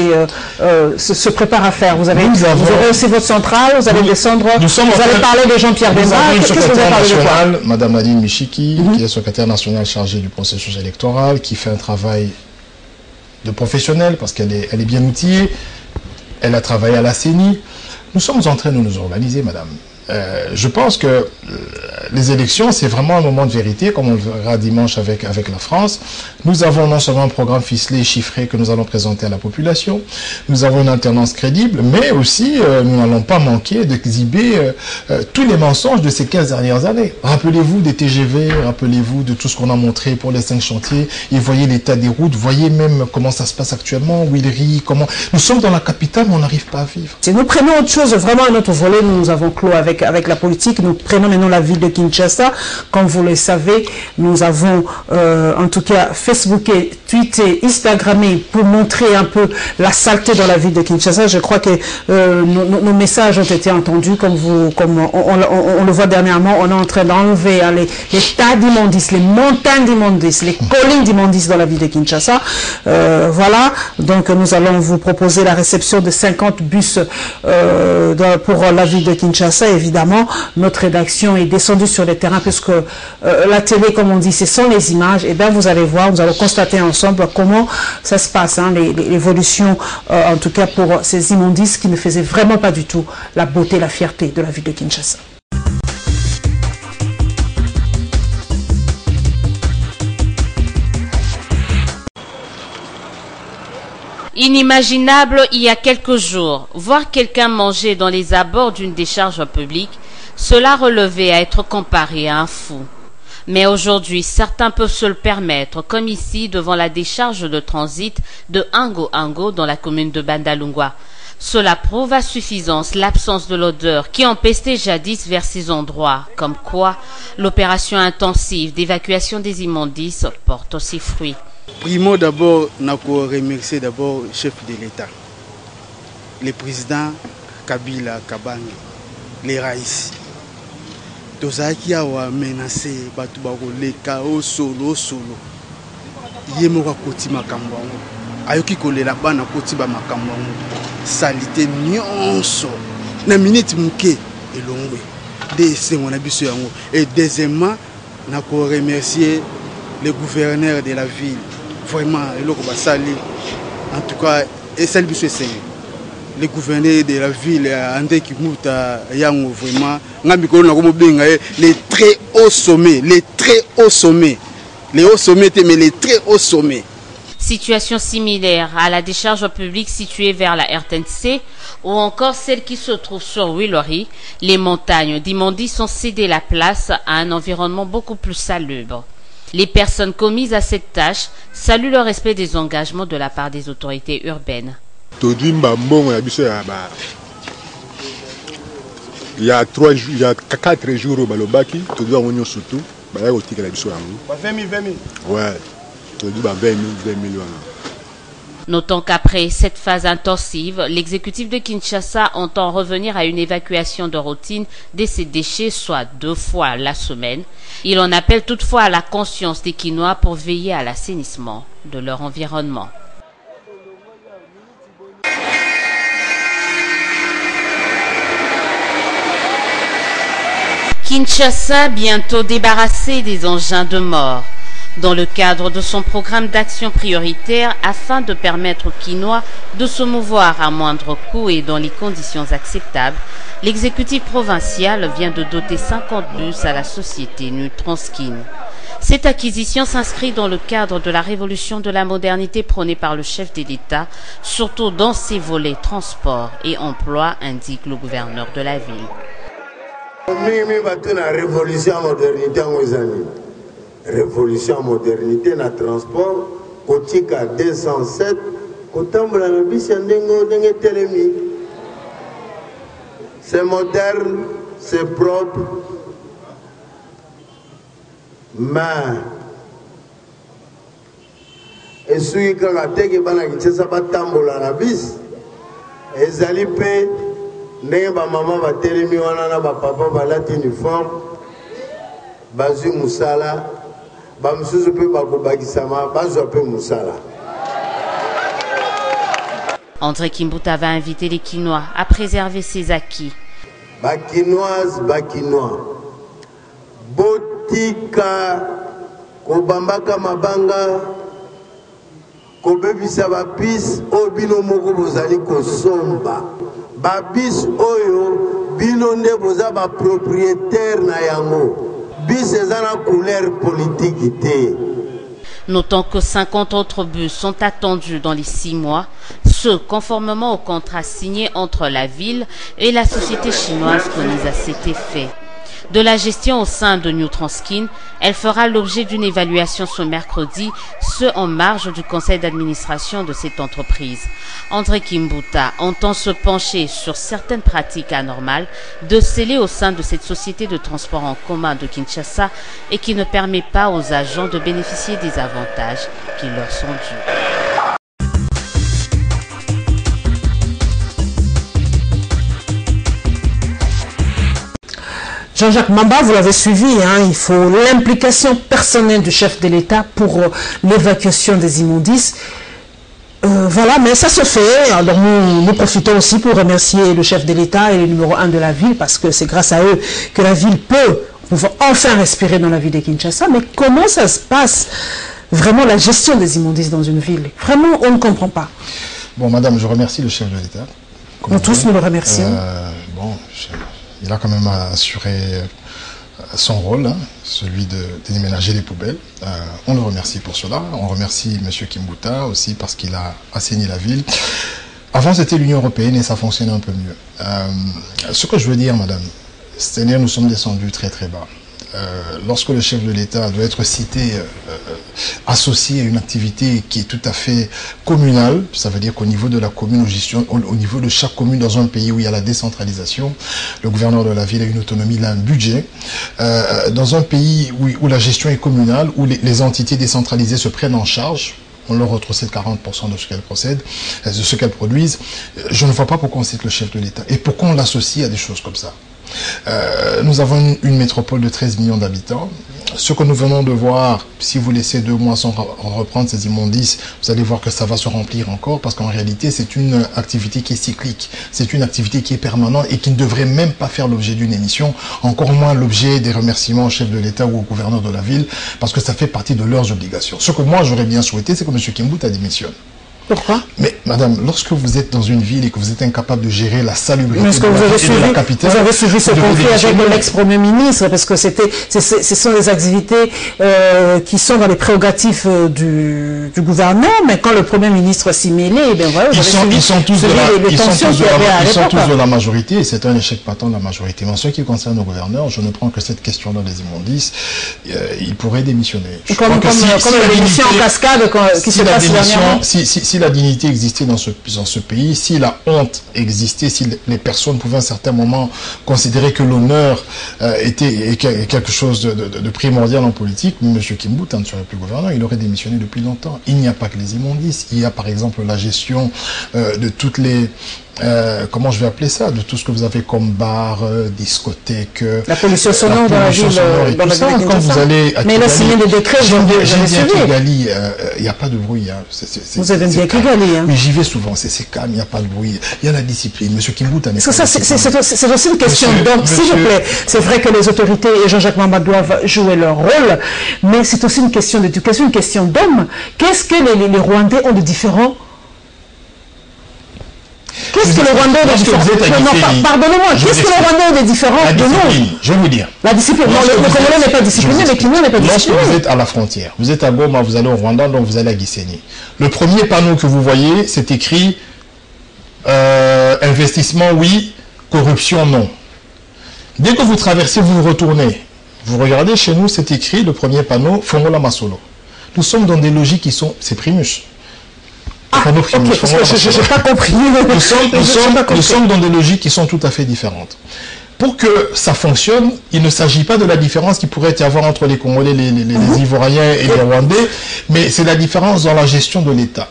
se prépare à faire? Vous aurez aussi votre centrale, vous allez descendre, vous allez parler de Jean-Pierre Bemba. Qu'est-ce que vous allez parler de quoi? Madame Nadine Michiki, qui est secrétaire nationale chargée du processus électoral, qui fait un travail de professionnel parce qu'elle est bien outillée. Elle a travaillé à la CENI. Nous sommes en train de nous organiser, madame. Je pense que les élections, c'est vraiment un moment de vérité, comme on le verra dimanche avec la France. Nous avons non seulement un programme ficelé et chiffré que nous allons présenter à la population, nous avons une alternance crédible, mais aussi nous n'allons pas manquer d'exhiber tous les mensonges de ces 15 dernières années. Rappelez-vous des TGV, rappelez-vous de tout ce qu'on a montré pour les 5 chantiers, et voyez l'état des routes, voyez même comment ça se passe actuellement, Willery, comment... Nous sommes dans la capitale, mais on n'arrive pas à vivre. Si nous prenons autre chose, vraiment à notre volet, nous avons clos avec la politique, nous prenons maintenant la ville de Kinshasa. Comme vous le savez, nous avons en tout cas Facebooké, tweeté, Instagrammé pour montrer un peu la saleté dans la ville de Kinshasa. Je crois que nos messages ont été entendus, comme on le voit dernièrement. On est en train d'enlever les tas d'immondices, les montagnes d'immondices, les collines d'immondices dans la ville de Kinshasa. Voilà, donc nous allons vous proposer la réception de 50 bus pour la ville de Kinshasa. Évidemment, notre rédaction est descendue sur le terrain puisque la télé, comme on dit, ce sont les images. Et bien, vous allez voir, nous allons constater ensemble comment ça se passe, hein, l'évolution, en tout cas pour ces immondices qui ne faisaient vraiment pas du tout la beauté, la fierté de la ville de Kinshasa. Inimaginable il y a quelques jours, voir quelqu'un manger dans les abords d'une décharge publique, cela relevait à être comparé à un fou. Mais aujourd'hui, certains peuvent se le permettre, comme ici devant la décharge de transit de Ango dans la commune de Bandalungwa. Cela prouve à suffisance l'absence de l'odeur qui empestait jadis vers ces endroits, comme quoi l'opération intensive d'évacuation des immondices porte aussi fruit. Primo d'abord, nous remercier d'abord le chef de l'État, le président Kabila Kabange, les Raïs. Tous ceux qui ont menacé, Batoubakoleka, solo. Yemoka Koti Makambango. Ayoki kolela bana Koti Makambango. Salité nyonso. Na minute muke elongwe. Et deuxièmement, nous remercier le gouverneur de la ville. Vraiment, en tout cas, et celle le gouverneur de la ville, André Kimuta, Yango, vraiment, les très hauts sommets, les hauts sommets, mais les très hauts sommets. Situation similaire à la décharge publique située vers la RTNC ou encore celle qui se trouve sur Willory, les montagnes d'immondices ont cédé la place à un environnement beaucoup plus salubre. Les personnes commises à cette tâche saluent le respect des engagements de la part des autorités urbaines. Il y a 4 jours au Balobaki, tout le monde surtout, il y a 20 000. Ouais, tout le monde 20 000. Notons qu'après cette phase intensive, l'exécutif de Kinshasa entend revenir à une évacuation de routine de ces déchets, soit 2 fois la semaine. Il en appelle toutefois à la conscience des Kinois pour veiller à l'assainissement de leur environnement. Kinshasa bientôt débarrassé des engins de mort. Dans le cadre de son programme d'action prioritaire afin de permettre aux Kinois de se mouvoir à moindre coût et dans les conditions acceptables, l'exécutif provincial vient de doter 50 bus à la société Nutranskin. Cette acquisition s'inscrit dans le cadre de la révolution de la modernité prônée par le chef de l'État, surtout dans ses volets transport et emploi, indique le gouverneur de la ville. Révolution modernité na transport kotika 207 kotambola na bisi ndenge telemi. C'est moderne, c'est propre, mais esuki kaka teke bana Kinshasa batambola na bisi ezali pe ndenge bamama batelemi wana na bapapa balati uniforme bazwi musala. André Kimbuta va inviter les Kinois à préserver ses acquis. Bakinoises, Bakinois, botika kobambaka mabanga kobebisa bapis oyo bino moko bozali kosomba babis oyo bino nde boza bapropriétaire na yango. Notons que 50 autres bus sont attendus dans les 6 mois, ce conformément au contrat signé entre la ville et la société chinoise commise à cet effet. De la gestion au sein de Nutranskin, elle fera l'objet d'une évaluation ce mercredi, ce en marge du conseil d'administration de cette entreprise. André Kimbuta entend se pencher sur certaines pratiques anormales décelées au sein de cette société de transport en commun de Kinshasa et qui ne permet pas aux agents de bénéficier des avantages qui leur sont dus. Jean-Jacques Mamba, vous l'avez suivi, hein, il faut l'implication personnelle du chef de l'État pour l'évacuation des immondices. Voilà, mais ça se fait. Alors nous profitons aussi pour remercier le chef de l'État et le numéro 1 de la ville, parce que c'est grâce à eux que la ville peut enfin respirer dans la ville de Kinshasa. Mais comment ça se passe, vraiment, la gestion des immondices dans une ville? Vraiment, on ne comprend pas. Bon, madame, je remercie le chef de l'État. Nous tous, nous le remercions. Il a quand même assuré son rôle, hein, celui de déménager les poubelles. On le remercie pour cela. On remercie M. Kimbuta aussi parce qu'il a assaini la ville. Avant, c'était l'Union européenne et ça fonctionnait un peu mieux. Ce que je veux dire, madame, c'est-à-dire nous sommes descendus très très bas. lorsque le chef de l'État doit être cité, associé à une activité qui est tout à fait communale, ça veut dire qu'au niveau de la commune, au niveau de chaque commune dans un pays où il y a la décentralisation, le gouverneur de la ville a une autonomie, il a un budget. Dans un pays où la gestion est communale, où les entités décentralisées se prennent en charge, on leur retrocède 40% de ce qu'elles procèdent, de ce qu'elles produisent. Je ne vois pas pourquoi on cite le chef de l'État et pourquoi on l'associe à des choses comme ça. Nous avons une métropole de 13 millions d'habitants. Ce que nous venons de voir, si vous laissez 2 mois sans reprendre ces immondices, vous allez voir que ça va se remplir encore, parce qu'en réalité, c'est une activité qui est cyclique. C'est une activité qui est permanente et qui ne devrait même pas faire l'objet d'une émission, encore moins l'objet des remerciements au chef de l'État ou au gouverneur de la ville, parce que ça fait partie de leurs obligations. Ce que moi, j'aurais bien souhaité, c'est que M. Kimbouta démissionne. Pourquoi? Mais madame, lorsque vous êtes dans une ville et que vous êtes incapable de gérer la salubrité de la capitale... Vous avez suivi ce conflit avec l'ex-premier ministre, parce que ce sont des activités qui sont dans les prérogatives du gouvernement, mais quand le premier ministre s'y mêlait, ben voilà, ils sont tous de la majorité, et c'est un échec patent de la majorité. Mais en ce qui concerne le gouverneur, je ne prends que cette question-là des immondices, il pourrait démissionner. Comme l'émission en cascade qui se passe dernièrement. Si la dignité existait dans ce pays, si la honte existait, si les personnes pouvaient à un certain moment considérer que l'honneur était quelque chose de primordial en politique, M. Kimbouta ne serait plus gouverneur, il aurait démissionné depuis longtemps. Il n'y a pas que les immondices, il y a par exemple la gestion de toutes les... comment je vais appeler ça, de tout ce que vous avez comme bar, discothèque, la pollution sonore dans la ville, quand vous allez à mais il a signé des décrets, j'aime bien Kigali, il n'y a pas de bruit. Vous avez bien Kigali. Oui, j'y vais souvent, c'est calme, il n'y a pas de bruit, il y a la discipline. Monsieur Kimbouta n'est pas... C'est aussi une question d'homme, s'il vous plaît. C'est vrai que les autorités et Jean-Jacques Mamba doivent jouer leur rôle, mais c'est aussi une question d'éducation, une question d'homme. Qu'est-ce que les Rwandais ont de différent? Qu'est-ce que le Rwandais a de différent? Pardonnez-moi, qu'est-ce que le Rwandais a de différent de nous? Je vais vous dire. La discipline. Le Congolais n'est pas discipliné, le Kenyan n'est pas discipliné. Lorsque vous êtes à la frontière, vous êtes à Goma, vous allez au Rwanda, donc vous allez à Gisenyi. Le premier panneau que vous voyez, c'est écrit investissement oui, corruption non. Dès que vous traversez, vous vous retournez. Vous regardez chez nous, c'est écrit, le premier panneau, Fongola Masolo. Nous sommes dans des logiques qui sont... C'est Primus. Ah, ok, parce que je n'ai pas compris. Nous sommes dans des logiques qui sont tout à fait différentes. Pour que ça fonctionne, il ne s'agit pas de la différence qu'il pourrait y avoir entre les Congolais, les Ivoiriens et les Rwandais, mais c'est la différence dans la gestion de l'État.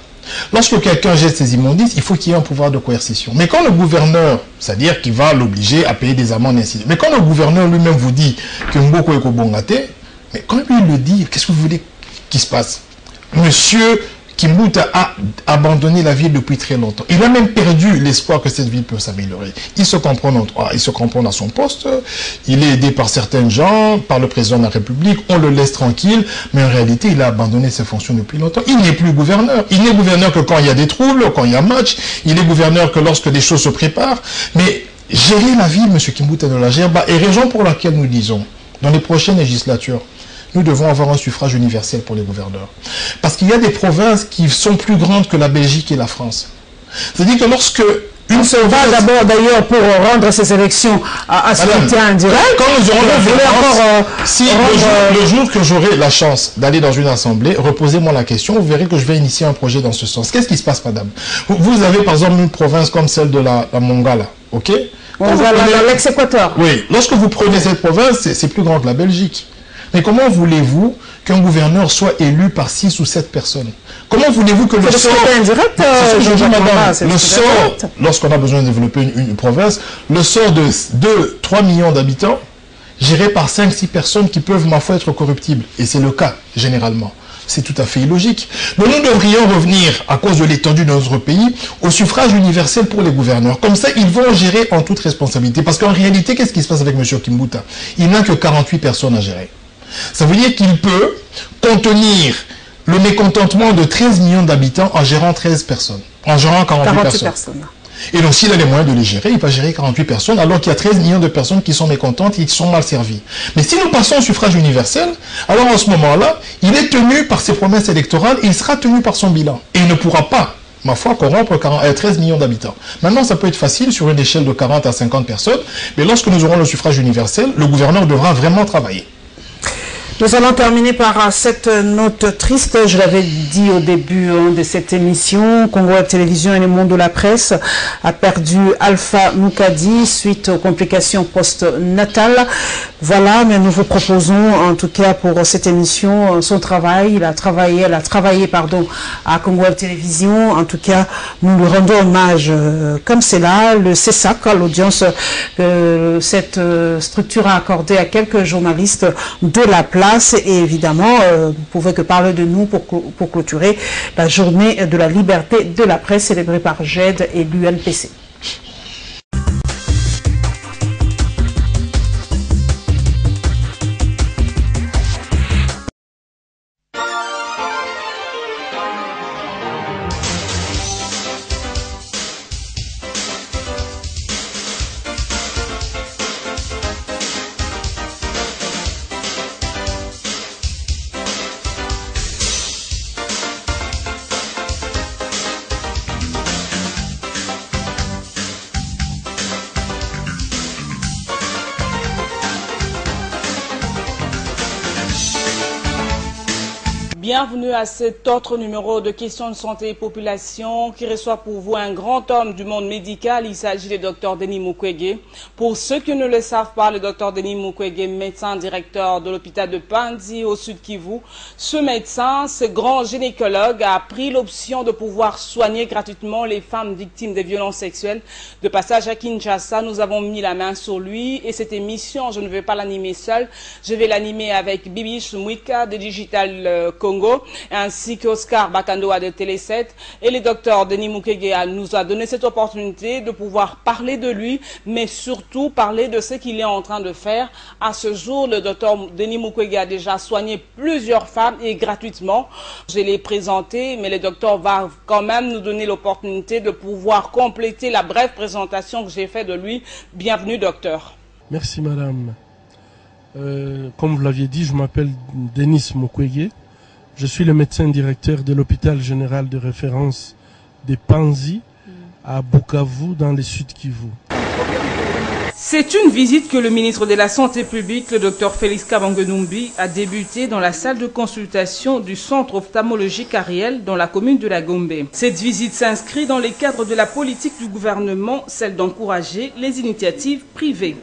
Lorsque quelqu'un jette ses immondices, il faut qu'il y ait un pouvoir de coercition. Mais quand le gouverneur, c'est-à-dire qu'il va l'obliger à payer des amendes, ainsi de suite. Mais quand le gouverneur lui-même vous dit que Mboko est Kobongate, mais quand lui le dit, qu'est-ce que vous voulez qu'il se passe? Monsieur Kimbouta a abandonné la ville depuis très longtemps. Il a même perdu l'espoir que cette ville peut s'améliorer. Il se comprend à son poste, il est aidé par certains gens, par le président de la République, on le laisse tranquille, mais en réalité, il a abandonné ses fonctions depuis longtemps. Il n'est plus gouverneur. Il n'est gouverneur que quand il y a des troubles, quand il y a match. Il est gouverneur que lorsque des choses se préparent. Mais gérer la ville, M. Kimbouta ne la gère pas. Et raison pour laquelle nous disons, dans les prochaines législatures, nous devons avoir un suffrage universel pour les gouverneurs. Parce qu'il y a des provinces qui sont plus grandes que la Belgique et la France. C'est-à-dire que lorsque... On se va d'abord d'ailleurs pour rendre ces élections à scrutin indirect. Quand nous aurons le jour que j'aurai la chance d'aller dans une assemblée, reposez-moi la question, vous verrez que je vais initier un projet dans ce sens. Qu'est-ce qui se passe, madame? Vous avez par exemple une province comme celle de la Mongala, ok? On va dans l'ex-Équateur. Oui, lorsque vous prenez cette province, c'est plus grand que la Belgique. Mais comment voulez-vous qu'un gouverneur soit élu par 6 ou 7 personnes? Comment voulez-vous que le sort... Lorsqu'on a besoin de développer une province, le sort de 2-3 millions d'habitants, géré par 5-6 personnes qui peuvent, ma foi, être corruptibles. Et c'est le cas, généralement. C'est tout à fait illogique. Donc nous devrions revenir, à cause de l'étendue de notre pays, au suffrage universel pour les gouverneurs. Comme ça, ils vont gérer en toute responsabilité. Parce qu'en réalité, qu'est-ce qui se passe avec M. Kimbouta? Il n'a que 48 personnes à gérer. Ça veut dire qu'il peut contenir le mécontentement de 13 millions d'habitants en gérant 13 personnes, en gérant 48 personnes. Et donc s'il a les moyens de les gérer, il va gérer 48 personnes, alors qu'il y a 13 millions de personnes qui sont mécontentes et qui sont mal servies. Mais si nous passons au suffrage universel, alors en ce moment-là, il est tenu par ses promesses électorales et il sera tenu par son bilan. Et il ne pourra pas, ma foi, corrompre 13 millions d'habitants. Maintenant, ça peut être facile sur une échelle de 40 à 50 personnes, mais lorsque nous aurons le suffrage universel, le gouverneur devra vraiment travailler. Nous allons terminer par cette note triste. Je l'avais dit au début de cette émission. Congo Web Télévision et le monde de la presse a perdu Alpha Moukadi suite aux complications post-natales. Voilà, mais nous vous proposons en tout cas pour cette émission son travail. Elle a travaillé à Congo Web Télévision. En tout cas, nous lui rendons hommage comme c'est là. Le CESAC, l'audience que cette structure a accordée à quelques journalistes de la place. Et évidemment, vous pouvez que parler de nous pour clôturer la journée de la liberté de la presse célébrée par GED et l'UNPC. Bienvenue à cet autre numéro de questions de santé et population qui reçoit pour vous un grand homme du monde médical. Il s'agit du Dr Denis Mukwege. Pour ceux qui ne le savent pas, le Dr Denis Mukwege, médecin directeur de l'hôpital de Panzi au Sud Kivu. Ce médecin, ce grand gynécologue, a pris l'option de pouvoir soigner gratuitement les femmes victimes des violences sexuelles. De passage à Kinshasa, nous avons mis la main sur lui et cette émission, je ne vais pas l'animer seule. Je vais l'animer avec Bibiche Mwika de Digital Congo, ainsi qu'Oscar Bakandoa de Télé 7. Et le docteur Denis Mukwege nous a donné cette opportunité de pouvoir parler de lui, mais surtout parler de ce qu'il est en train de faire. À ce jour, le docteur Denis Mukwege a déjà soigné plusieurs femmes et gratuitement. Je l'ai présenté, mais le docteur va quand même nous donner l'opportunité de pouvoir compléter la brève présentation que j'ai faite de lui. Bienvenue, docteur. Merci, madame. Comme vous l'aviez dit, je m'appelle Denis Mukwege. Je suis le médecin directeur de l'hôpital général de référence de Panzi à Bukavu dans le Sud Kivu. C'est une visite que le ministre de la Santé publique, le Dr Félix Kabange-Numbi, a débuté dans la salle de consultation du centre ophtalmologique Ariel dans la commune de la Gombe. Cette visite s'inscrit dans les cadres de la politique du gouvernement, celle d'encourager les initiatives privées.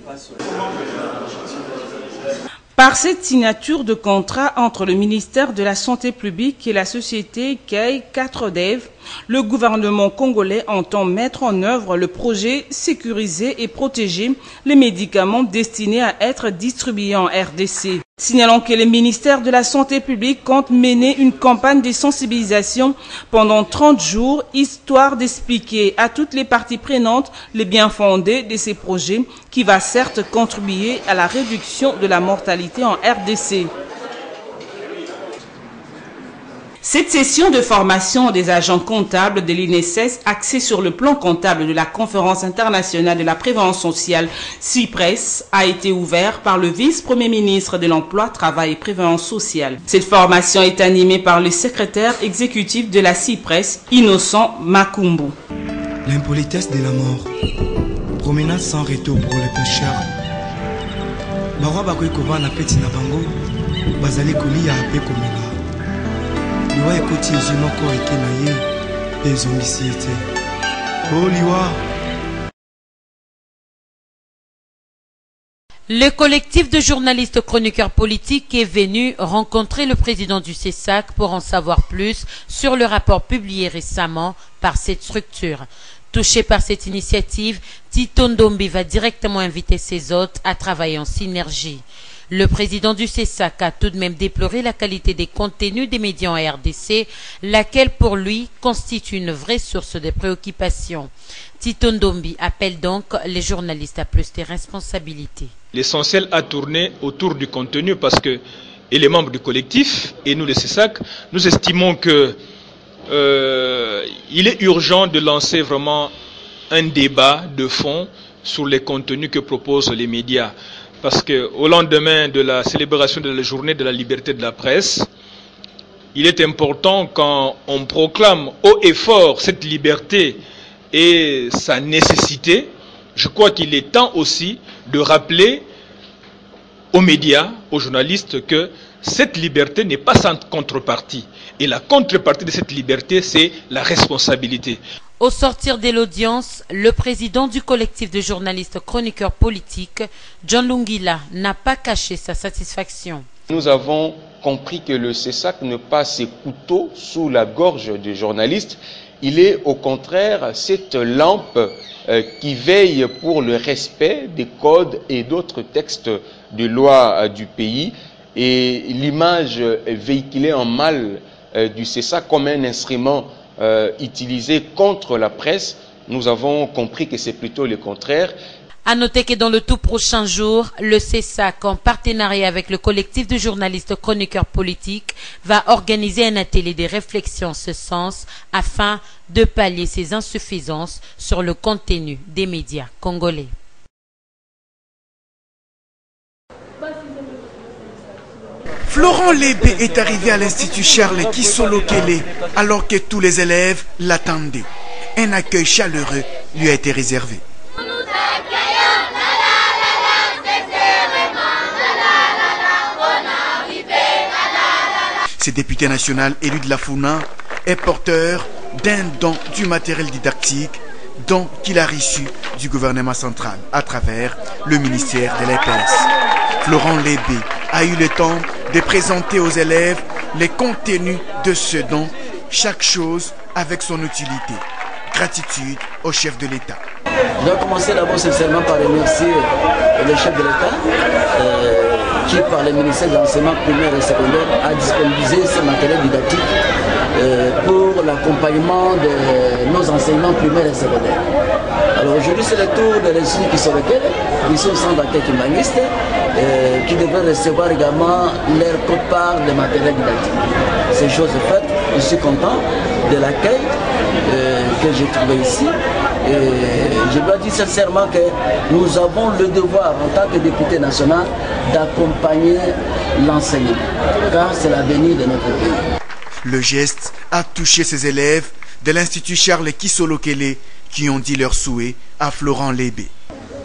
Par cette signature de contrat entre le ministère de la Santé publique et la société Kei 4Dev, le gouvernement congolais entend mettre en œuvre le projet sécuriser et protéger les médicaments destinés à être distribués en RDC. Signalons que le ministère de la Santé publique compte mener une campagne de sensibilisation pendant 30 jours, histoire d'expliquer à toutes les parties prenantes les bien-fondés de ces projets qui va certes contribuer à la réduction de la mortalité en RDC. Cette session de formation des agents comptables de l'INSS axée sur le plan comptable de la Conférence internationale de la prévention sociale CIPRES a été ouverte par le vice-premier ministre de l'Emploi, Travail et Prévention sociale. Cette formation est animée par le secrétaire exécutif de la CIPRES, Innocent Makumbu. L'impolitesse de la mort. Promenade sans retour pour les pêcheurs. Barwa bakoy kova na peti na bango, bazali kolia ape komela. Liwa ekoti ezinoko eke na ye, ezongisi ete. Oh liwa. Le collectif de journalistes chroniqueurs politiques est venu rencontrer le président du CESAC pour en savoir plus sur le rapport publié récemment par cette structure. Touché par cette initiative, Tito Ndombi va directement inviter ses hôtes à travailler en synergie. Le président du CESAC a tout de même déploré la qualité des contenus des médias en RDC, laquelle pour lui constitue une vraie source de préoccupation. Tito Ndombi appelle donc les journalistes à plus de responsabilités. L'essentiel a tourné autour du contenu parce que, et les membres du collectif, et nous le CESAC, nous estimons que il est urgent de lancer vraiment un débat de fond sur les contenus que proposent les médias. Parce qu'au lendemain de la célébration de la journée de la liberté de la presse, il est important quand on proclame haut et fort cette liberté et sa nécessité, je crois qu'il est temps aussi de rappeler aux médias, aux journalistes que cette liberté n'est pas sans contrepartie. Et la contrepartie de cette liberté, c'est la responsabilité. Au sortir de l'audience, le président du collectif de journalistes chroniqueurs politiques, John Lungila, n'a pas caché sa satisfaction. Nous avons compris que le CESAC ne pas ses couteaux sous la gorge des journalistes. Il est au contraire cette lampe qui veille pour le respect des codes et d'autres textes de loi du pays. Et l'image véhiculée en mal du CESAC comme un instrument utilisé contre la presse, nous avons compris que c'est plutôt le contraire. À noter que dans le tout prochain jour, le CESAC, en partenariat avec le collectif de journalistes chroniqueurs politiques, va organiser un atelier de réflexion en ce sens afin de pallier ces insuffisances sur le contenu des médias congolais. Florent Lébé est arrivé à l'Institut Charles Kisolo Kele alors que tous les élèves l'attendaient. Un accueil chaleureux lui a été réservé. Ce député national élu de la Funa est porteur d'un don du matériel didactique, don qu'il a reçu du gouvernement central à travers le ministère de l'EPS. Florent Lébé a eu le temps de présenter aux élèves les contenus de ce don, chaque chose avec son utilité. Gratitude au chef de l'État. Je vais commencer d'abord sincèrement par remercier le chef de l'État qui, par le ministère de l'enseignement primaire et secondaire, a disponibilisé ce matériel didactique pour l'accompagnement de nos enseignements primaires et secondaires. Alors aujourd'hui, c'est le tour de l'Institut Kisolo-Kele, ici au centre d'accueil kimbanguiste, qui devrait recevoir également leur quote-part de matériel didactique. C'est chose faite, je suis content de l'accueil que j'ai trouvé ici. Et je dois dire sincèrement que nous avons le devoir, en tant que député national, d'accompagner l'enseignement, car c'est l'avenir de notre pays. Le geste a touché ces élèves de l'Institut Charles Kisolo Kele qui ont dit leur souhait à Florent Lébé.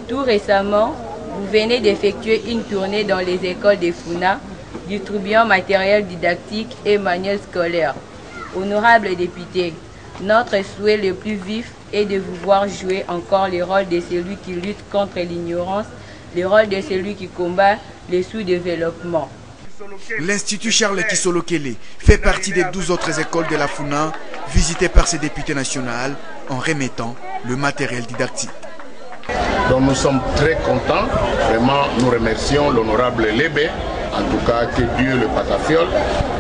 Tout récemment, vous venez d'effectuer une tournée dans les écoles des Funa, distribuant matériel didactique et manuels scolaires. Honorable député, notre souhait le plus vif est de vous voir jouer encore le rôle de celui qui lutte contre l'ignorance, le rôle de celui qui combat le sous-développement. L'Institut Charles Kisolo Kele fait partie des 12 autres écoles de la Funa visitées par ces députés nationaux en remettant le matériel didactique. Donc nous sommes très contents, vraiment nous remercions l'honorable Lébé, en tout cas que Dieu le patafiole,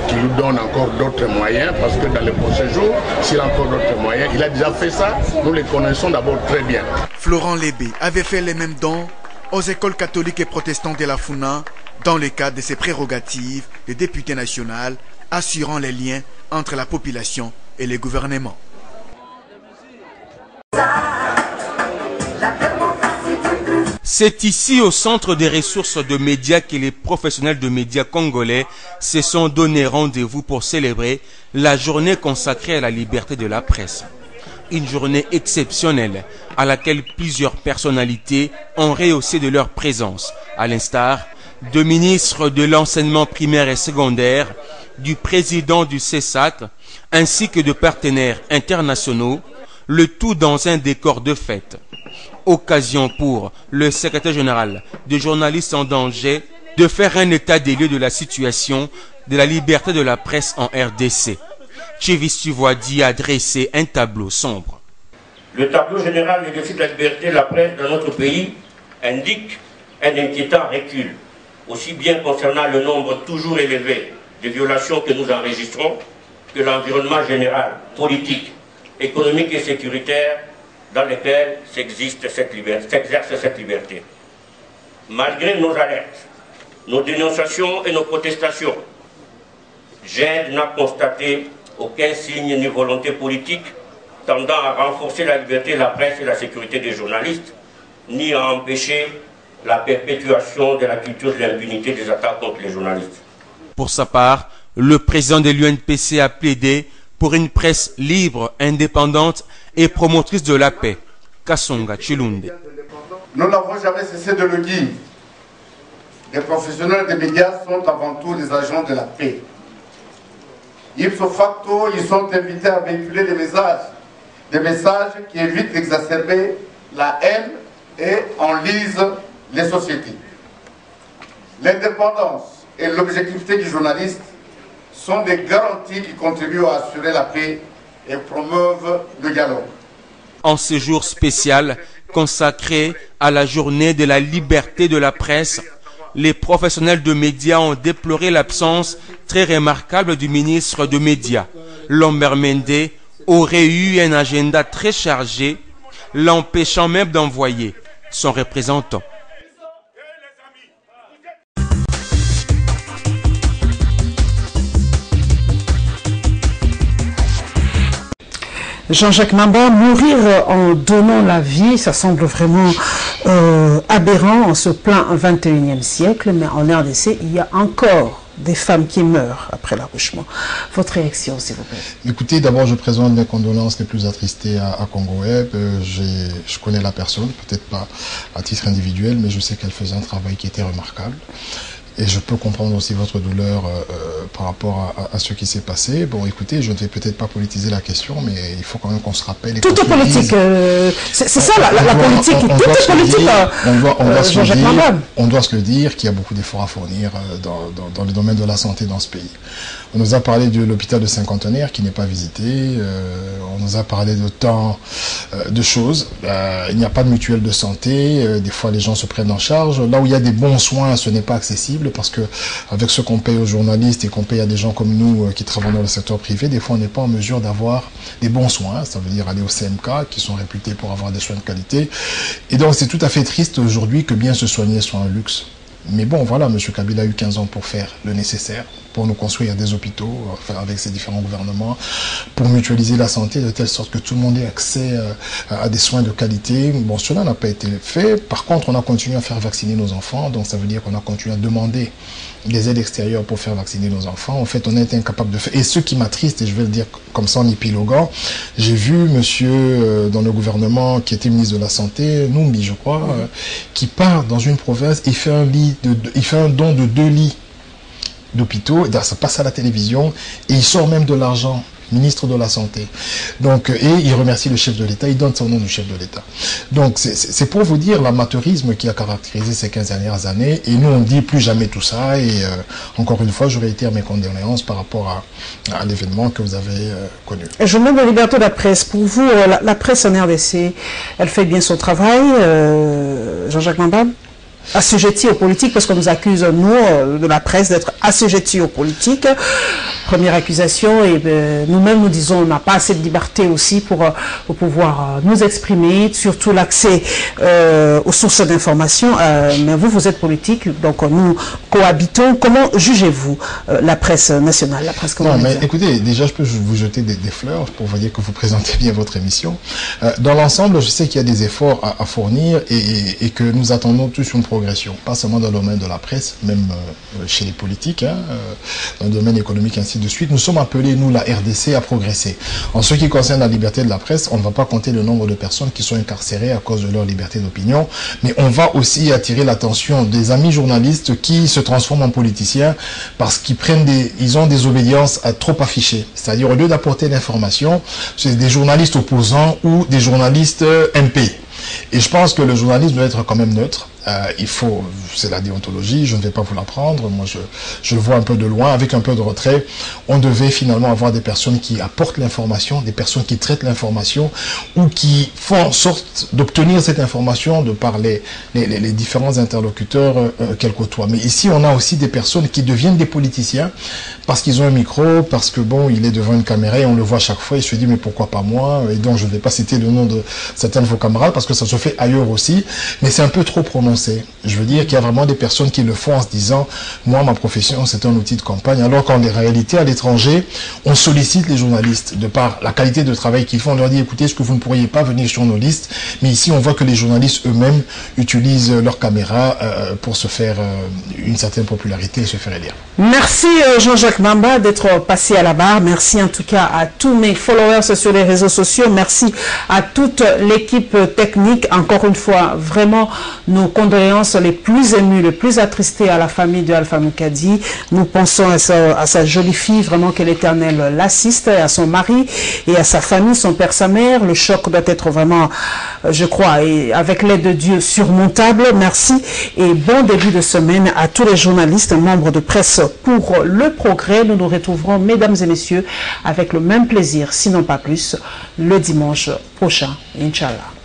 qui nous donne encore d'autres moyens, parce que dans les prochains jours, s'il a encore d'autres moyens, il a déjà fait ça, nous les connaissons d'abord très bien. Florent Lébé avait fait les mêmes dons aux écoles catholiques et protestantes de la Funa dans le cadre de ses prérogatives de député national, assurant les liens entre la population et les gouvernements. C'est ici, au centre des ressources de médias, que les professionnels de médias congolais se sont donné rendez-vous pour célébrer la journée consacrée à la liberté de la presse. Une journée exceptionnelle à laquelle plusieurs personnalités ont rehaussé de leur présence, à l'instar de ministres de l'enseignement primaire et secondaire, du président du CESAC, ainsi que de partenaires internationaux, le tout dans un décor de fête. Occasion pour le secrétaire général des journalistes en danger de faire un état des lieux de la situation de la liberté de la presse en RDC. Chivistuvoidi a dressé un tableau sombre. Le tableau général des défis de la liberté de la presse dans notre pays indique un inquiétant recul, aussi bien concernant le nombre toujours élevé de violations que nous enregistrons que l'environnement général, politique, économique et sécuritaire dans lesquels s'exerce cette liberté. Malgré nos alertes, nos dénonciations et nos protestations, j'aide n'a constaté aucun signe ni volonté politique tendant à renforcer la liberté de la presse et la sécurité des journalistes, ni à empêcher la perpétuation de la culture de l'impunité des attaques contre les journalistes. Pour sa part, le président de l'UNPC a plaidé pour une presse libre, indépendante et promotrice de la paix. Kasonga Chilunde. Nous n'avons jamais cessé de le dire. les professionnels des médias sont avant tout des agents de la paix. Ipso facto, ils sont invités à véhiculer des messages qui évitent d'exacerber la haine et enlisent les sociétés. L'indépendance et l'objectivité du journaliste sont des garanties qui contribuent à assurer la paix et promeuvent le dialogue. En ce jour spécial consacré à la journée de la liberté de la presse, les professionnels de médias ont déploré l'absence très remarquable du ministre de Médias. Lambert Mende aurait eu un agenda très chargé, l'empêchant même d'envoyer son représentant. Jean-Jacques Mamba, mourir en donnant la vie, ça semble vraiment aberrant en ce plein 21e siècle, mais en RDC, il y a encore des femmes qui meurent après l'accouchement. Votre réaction, s'il vous plaît? Écoutez, d'abord, je présente mes condoléances les plus attristées à Congo Web. Je connais la personne, peut-être pas à titre individuel, mais je sais qu'elle faisait un travail qui était remarquable. Et je peux comprendre aussi votre douleur par rapport à ce qui s'est passé. Bon, écoutez, je ne vais peut-être pas politiser la question, mais il faut quand même qu'on se rappelle... Tout est politique. C'est ça, la politique. Tout est politique. On doit se le dire qu'il y a beaucoup d'efforts à fournir dans le domaine de la santé dans ce pays. On nous a parlé de l'hôpital de Saint-Cantonnaire qui n'est pas visité. On nous a parlé de tant de choses. Il n'y a pas de mutuelle de santé. Des fois, les gens se prennent en charge. Là où il y a des bons soins, ce n'est pas accessible parce que avec ce qu'on paye aux journalistes et qu'on paye à des gens comme nous qui travaillent dans le secteur privé, des fois, on n'est pas en mesure d'avoir des bons soins. Ça veut dire aller au CMK qui sont réputés pour avoir des soins de qualité. Et donc, c'est tout à fait triste aujourd'hui que bien se soigner soit un luxe. Mais bon, voilà, M. Kabila a eu 15 ans pour faire le nécessaire, pour nous construire des hôpitaux, avec ses différents gouvernements, pour mutualiser la santé de telle sorte que tout le monde ait accès à des soins de qualité. Bon, cela n'a pas été fait. Par contre, on a continué à faire vacciner nos enfants, donc ça veut dire qu'on a continué à demander des aides extérieures pour faire vacciner nos enfants. En fait, on a été incapable de faire. Et ce qui m'attriste, et je vais le dire comme ça en épiloguant, j'ai vu monsieur dans le gouvernement qui était ministre de la Santé, Numbi, je crois, qui part dans une province et fait un don de 2 lits d'hôpitaux, ça passe à la télévision et il sort même de l'argent, ministre de la Santé. Donc, et il remercie le chef de l'État, il donne son nom du chef de l'État. Donc c'est pour vous dire l'amateurisme qui a caractérisé ces 15 dernières années, et nous on dit plus jamais tout ça, et encore une fois je réitère mes condoléances par rapport à l'événement que vous avez connu. Journée de liberté de la presse, pour vous, la presse en RDC, elle fait bien son travail, Jean-Jacques Mamba? Assujettis aux politiques, parce qu'on nous accuse, nous, de la presse, d'être assujettis aux politiques. Première accusation, et nous-mêmes nous disons on n'a pas assez de liberté aussi pour pouvoir nous exprimer, surtout l'accès aux sources d'information. Mais vous êtes politique, donc nous cohabitons. Comment jugez-vous la presse nationale, la presse communautaire? Non, mais écoutez, déjà je peux vous jeter des fleurs pour vous dire que vous présentez bien votre émission. Dans l'ensemble, je sais qu'il y a des efforts à fournir et que nous attendons tous une progression, pas seulement dans le domaine de la presse, même chez les politiques, dans le domaine économique, ainsi de suite. Nous sommes appelés, nous, la RDC, à progresser. En ce qui concerne la liberté de la presse, on ne va pas compter le nombre de personnes qui sont incarcérées à cause de leur liberté d'opinion, mais on va aussi attirer l'attention des amis journalistes qui se transforment en politiciens parce qu'ils ont des obédiences à trop afficher. C'est-à-dire, au lieu d'apporter l'information, c'est des journalistes opposants ou des journalistes MP. Et je pense que le journalisme doit être quand même neutre. C'est la déontologie, je ne vais pas vous l'apprendre, moi je le vois un peu de loin, avec un peu de retrait. On devait finalement avoir des personnes qui apportent l'information, des personnes qui traitent l'information ou qui font en sorte d'obtenir cette information de par les différents interlocuteurs qu'elles côtoient. Mais ici on a aussi des personnes qui deviennent des politiciens parce qu'ils ont un micro, parce que bon, il est devant une caméra et on le voit chaque fois, il se dit mais pourquoi pas moi? Et donc je ne vais pas citer le nom de certains de vos camarades parce que ça se fait ailleurs aussi, mais c'est un peu trop prononcé. Je veux dire qu'il y a vraiment des personnes qui le font en se disant moi ma profession c'est un outil de campagne, alors qu'en réalité à l'étranger on sollicite les journalistes de par la qualité de travail qu'ils font. On leur dit écoutez, est-ce que vous ne pourriez pas venir sur nos listes? Mais ici on voit que les journalistes eux-mêmes utilisent leur caméra pour se faire une certaine popularité et se faire élire. Merci Jean-Jacques Mamba d'être passé à la barre. Merci en tout cas à tous mes followers sur les réseaux sociaux. Merci à toute l'équipe technique. technique. Encore une fois, vraiment, nos condoléances les plus émues, les plus attristées à la famille de Alpha Moukadi. Nous pensons à sa jolie fille, vraiment que l'Éternel l'assiste, à son mari et à sa famille, son père, sa mère. Le choc doit être vraiment, je crois, et avec l'aide de Dieu, surmontable. Merci et bon début de semaine à tous les journalistes, membres de presse pour le progrès. Nous nous retrouverons, mesdames et messieurs, avec le même plaisir, sinon pas plus, le dimanche prochain. Inch'Allah.